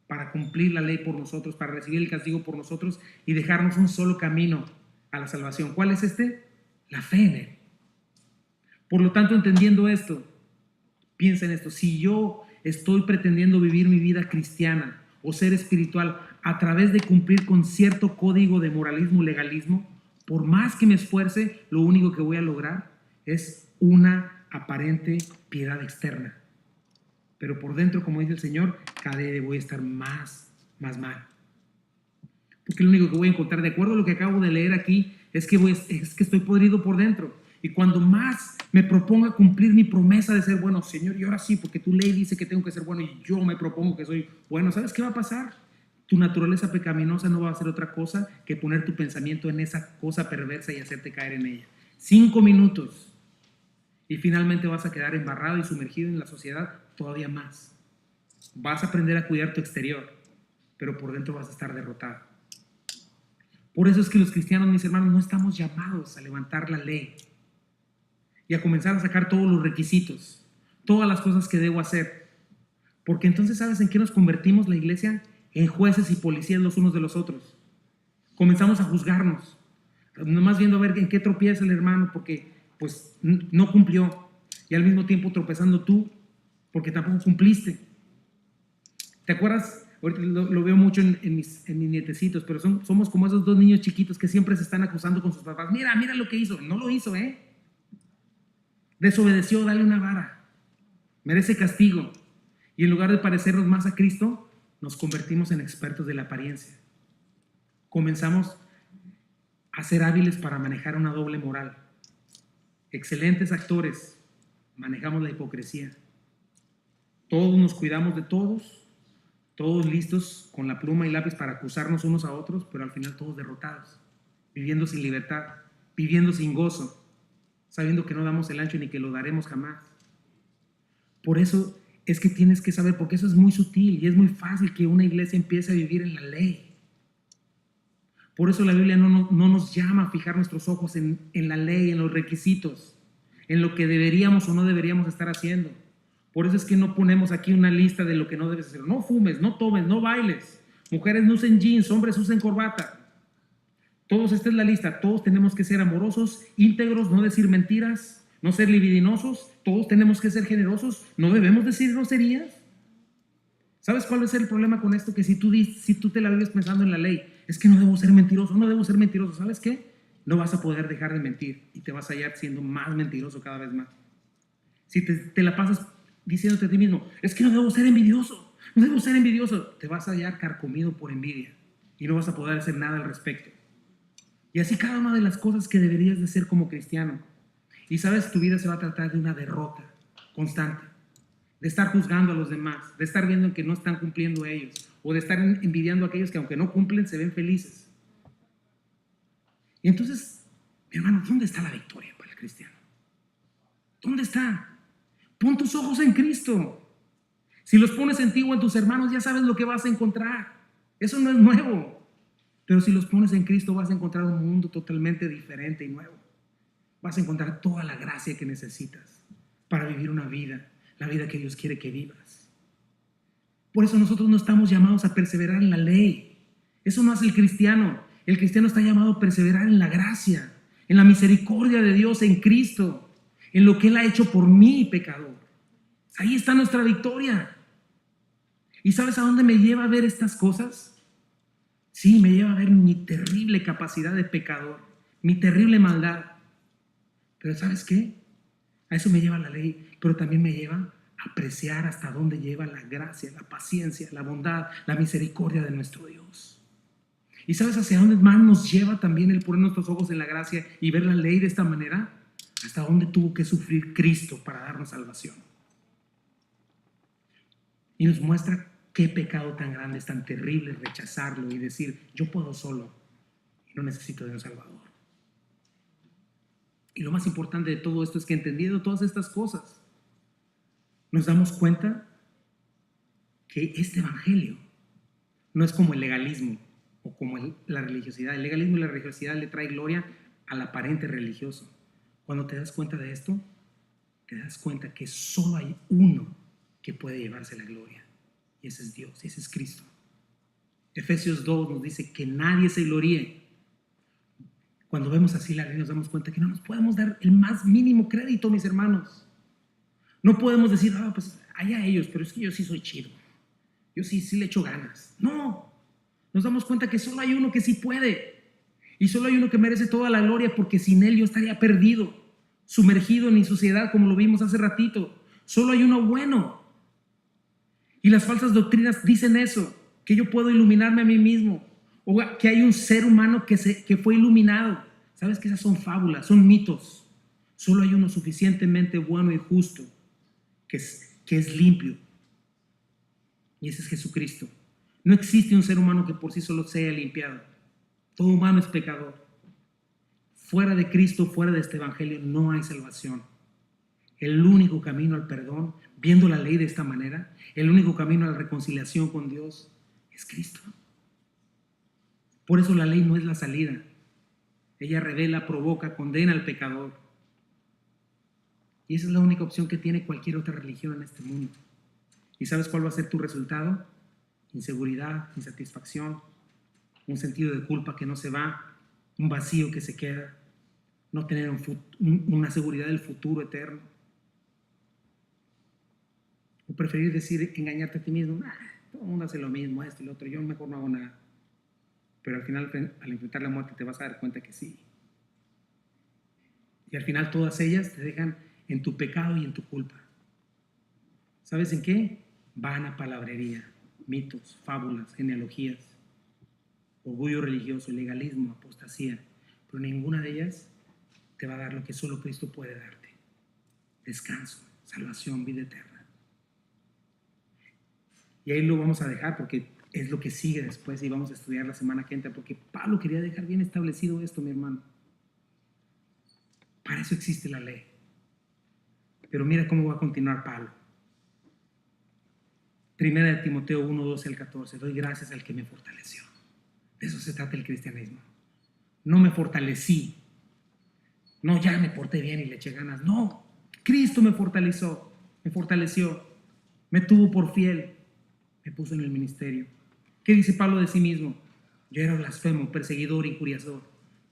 para cumplir la ley por nosotros, para recibir el castigo por nosotros y dejarnos un solo camino a la salvación. ¿Cuál es este? La fe en Él. Por lo tanto, entendiendo esto, piensa en esto. Si yo estoy pretendiendo vivir mi vida cristiana o ser espiritual a través de cumplir con cierto código de moralismo y legalismo, por más que me esfuerce, lo único que voy a lograr es una aparente piedad externa. Pero por dentro, como dice el Señor, cada día voy a estar más mal. Porque lo único que voy a encontrar, de acuerdo a lo que acabo de leer aquí, es que estoy podrido por dentro. Y cuando más me proponga cumplir mi promesa de ser bueno, Señor, y ahora sí, porque tu ley dice que tengo que ser bueno y yo me propongo que soy bueno, ¿sabes qué va a pasar? Tu naturaleza pecaminosa no va a hacer otra cosa que poner tu pensamiento en esa cosa perversa y hacerte caer en ella. 5 minutos y finalmente vas a quedar embarrado y sumergido en la sociedad todavía más. Vas a aprender a cuidar tu exterior, pero por dentro vas a estar derrotado. Por eso es que los cristianos, mis hermanos, no estamos llamados a levantar la ley y a comenzar a sacar todos los requisitos, todas las cosas que debo hacer. Porque entonces, ¿sabes en qué nos convertimos la iglesia? En jueces y policías los unos de los otros. Comenzamos a juzgarnos, nomás viendo a ver en qué tropieza el hermano porque pues no cumplió, y al mismo tiempo tropezando tú porque tampoco cumpliste. ¿Te acuerdas? Ahorita lo veo mucho en mis nietecitos, pero somos como esos dos niños chiquitos que siempre se están acusando con sus papás. Mira lo que hizo. No lo hizo, desobedeció, dale una vara, merece castigo. Y en lugar de parecernos más a Cristo, nos convertimos en expertos de la apariencia. Comenzamos a ser hábiles para manejar una doble moral. Excelentes actores, manejamos la hipocresía. Todos nos cuidamos de todos listos con la pluma y lápiz para acusarnos unos a otros, pero al final todos derrotados, viviendo sin libertad, viviendo sin gozo, sabiendo que no damos el ancho ni que lo daremos jamás. Por eso es que tienes que saber, porque eso es muy sutil y es muy fácil que una iglesia empiece a vivir en la ley. Por eso la Biblia no nos llama a fijar nuestros ojos en la ley, en los requisitos, en lo que deberíamos o no deberíamos estar haciendo. Por eso es que no ponemos aquí una lista de lo que no debes hacer. No fumes, no tomes, no bailes. Mujeres no usen jeans, hombres usen corbata. Todos, esta es la lista. Todos tenemos que ser amorosos, íntegros, no decir mentiras, no ser libidinosos. Todos tenemos que ser generosos. No debemos decir groserías. ¿Sabes cuál va a ser el problema con esto? Que si tú te la vives pensando en la ley, es que no debo ser mentiroso, no debo ser mentiroso. ¿Sabes qué? No vas a poder dejar de mentir y te vas a hallar siendo más mentiroso cada vez más. Si te la pasas diciéndote a ti mismo, es que no debo ser envidioso, no debo ser envidioso, te vas a hallar carcomido por envidia y no vas a poder hacer nada al respecto. Y así cada una de las cosas que deberías de ser como cristiano. Y sabes, tu vida se va a tratar de una derrota constante, de estar juzgando a los demás, de estar viendo que no están cumpliendo ellos, o de estar envidiando a aquellos que aunque no cumplen se ven felices. Y entonces, mi hermano, ¿dónde está la victoria para el cristiano? ¿Dónde está? Pon tus ojos en Cristo. Si los pones en ti o en tus hermanos, ya sabes lo que vas a encontrar. Eso no es nuevo. Pero si los pones en Cristo, vas a encontrar un mundo totalmente diferente y nuevo. Vas a encontrar toda la gracia que necesitas para vivir una vida, la vida que Dios quiere que vivas. Por eso nosotros no estamos llamados a perseverar en la ley. Eso no hace el cristiano. El cristiano está llamado a perseverar en la gracia, en la misericordia de Dios, en Cristo, en lo que Él ha hecho por mí, pecador. Ahí está nuestra victoria. ¿Y sabes a dónde me lleva a ver estas cosas? Sí, me lleva a ver mi terrible capacidad de pecador, mi terrible maldad. Pero ¿sabes qué? A eso me lleva la ley, pero también me lleva a apreciar hasta dónde lleva la gracia, la paciencia, la bondad, la misericordia de nuestro Dios. ¿Y sabes hacia dónde más nos lleva también el poner nuestros ojos en la gracia y ver la ley de esta manera? Hasta dónde tuvo que sufrir Cristo para darnos salvación. Y nos muestra qué pecado tan grande es tan terrible rechazarlo y decir, yo puedo solo y no necesito de un Salvador. Y lo más importante de todo esto es que entendiendo todas estas cosas, nos damos cuenta que este evangelio no es como el legalismo o como la religiosidad. El legalismo y la religiosidad le trae gloria al aparente religioso. Cuando te das cuenta de esto, te das cuenta que solo hay uno que puede llevarse la gloria. Y ese es Dios, y ese es Cristo. Efesios 2 nos dice que nadie se gloríe. Cuando vemos así la ley nos damos cuenta que no nos podemos dar el más mínimo crédito, mis hermanos. No podemos decir, pues allá ellos, pero es que yo sí soy chido. Yo sí le echo ganas. No, nos damos cuenta que solo hay uno que sí puede. Y solo hay uno que merece toda la gloria, porque sin él yo estaría perdido, sumergido en mi suciedad, como lo vimos hace ratito. Solo hay uno bueno. Y las falsas doctrinas dicen eso, que yo puedo iluminarme a mí mismo, o que hay un ser humano que fue iluminado. ¿Sabes que esas son fábulas, son mitos? Solo hay uno suficientemente bueno y justo, que es limpio. Y ese es Jesucristo. No existe un ser humano que por sí solo sea limpiado. Todo humano es pecador. Fuera de Cristo, fuera de este evangelio, no hay salvación. El único camino al perdón, viendo la ley de esta manera, el único camino a la reconciliación con Dios es Cristo. Por eso la ley no es la salida. Ella revela, provoca, condena al pecador. Y esa es la única opción que tiene cualquier otra religión en este mundo. ¿Y sabes cuál va a ser tu resultado? Inseguridad, insatisfacción, un sentido de culpa que no se va, un vacío que se queda, no tener una seguridad del futuro eterno. O preferir decir, engañarte a ti mismo, todo el mundo hace lo mismo, esto y lo otro, yo mejor no hago nada. Pero al final, al enfrentar la muerte, te vas a dar cuenta que sí. Y al final todas ellas te dejan en tu pecado y en tu culpa. ¿Sabes en qué? Vana palabrería, mitos, fábulas, genealogías, orgullo religioso, legalismo, apostasía. Pero ninguna de ellas te va a dar lo que solo Cristo puede darte. Descanso, salvación, vida eterna. Y ahí lo vamos a dejar porque es lo que sigue después y vamos a estudiar la semana que entra, porque Pablo quería dejar bien establecido esto, mi hermano. Para eso existe la ley. Pero mira cómo va a continuar Pablo. Primera de Timoteo 1, 12 al 14. Doy gracias al que me fortaleció. De eso se trata el cristianismo. No me fortalecí. No, ya me porté bien y le eché ganas. No, Cristo me fortaleció, me tuvo por fiel, me puso en el ministerio. ¿Qué dice Pablo de sí mismo? Yo era blasfemo, perseguidor, injuriador,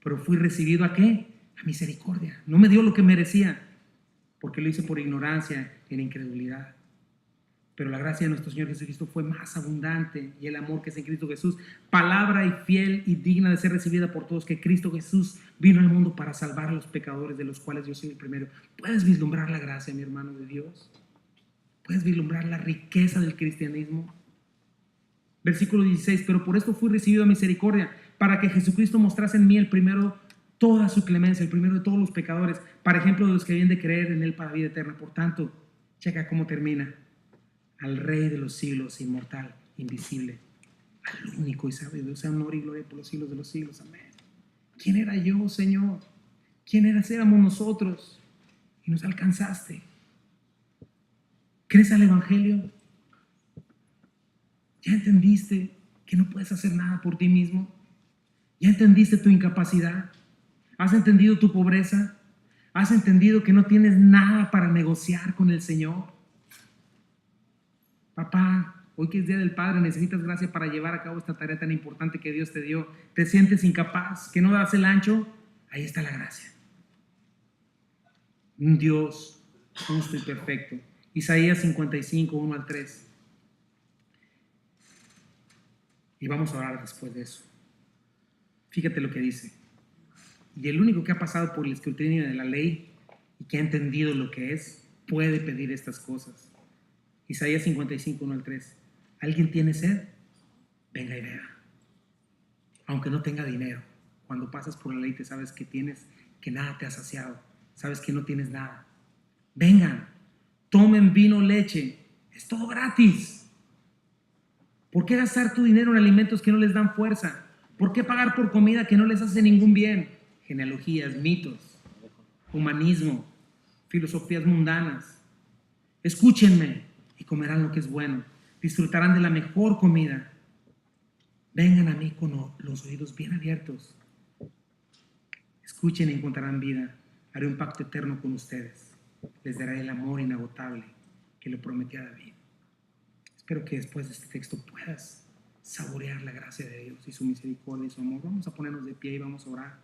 pero fui recibido ¿a qué? A misericordia. No me dio lo que merecía, porque lo hice por ignorancia y en incredulidad. Pero la gracia de nuestro Señor Jesucristo fue más abundante, y el amor que es en Cristo Jesús, palabra y fiel y digna de ser recibida por todos, que Cristo Jesús vino al mundo para salvar a los pecadores, de los cuales yo soy el primero. ¿Puedes vislumbrar la gracia, mi hermano de Dios? ¿Puedes vislumbrar la riqueza del cristianismo? Versículo 16, pero por esto fui recibido a misericordia, para que Jesucristo mostrase en mí el primero toda su clemencia, el primero de todos los pecadores, para ejemplo de los que habían de creer en él para vida eterna. Por tanto, checa cómo termina. Al Rey de los siglos, inmortal, invisible, al único y sabio Dios, honor y gloria por los siglos de los siglos. Amén. ¿Quién era yo, Señor? ¿Quién éramos nosotros? Y nos alcanzaste. ¿Crees al Evangelio? ¿Ya entendiste que no puedes hacer nada por ti mismo? ¿Ya entendiste tu incapacidad? ¿Has entendido tu pobreza? ¿Has entendido que no tienes nada para negociar con el Señor? Papá, hoy que es Día del Padre, necesitas gracia para llevar a cabo esta tarea tan importante que Dios te dio. ¿Te sientes incapaz? ¿Que no das el ancho? Ahí está la gracia. Un Dios justo y perfecto. Isaías 55, 1 al 3. Y vamos a orar después de eso. Fíjate lo que dice. Y el único que ha pasado por el escrutinio de la ley y que ha entendido lo que es, puede pedir estas cosas. Isaías 55, 1 al 3. ¿Alguien tiene sed? Venga y vea. Aunque no tenga dinero. Cuando pasas por la ley te sabes que nada te ha saciado. Sabes que no tienes nada. Vengan, tomen vino, leche. Es todo gratis. ¿Por qué gastar tu dinero en alimentos que no les dan fuerza? ¿Por qué pagar por comida que no les hace ningún bien? Genealogías, mitos, humanismo, filosofías mundanas. Escúchenme y comerán lo que es bueno. Disfrutarán de la mejor comida. Vengan a mí con los oídos bien abiertos. Escuchen y encontrarán vida. Haré un pacto eterno con ustedes. Les daré el amor inagotable que le prometí a David. Espero que después de este texto puedas saborear la gracia de Dios y su misericordia y su amor. Vamos a ponernos de pie y vamos a orar.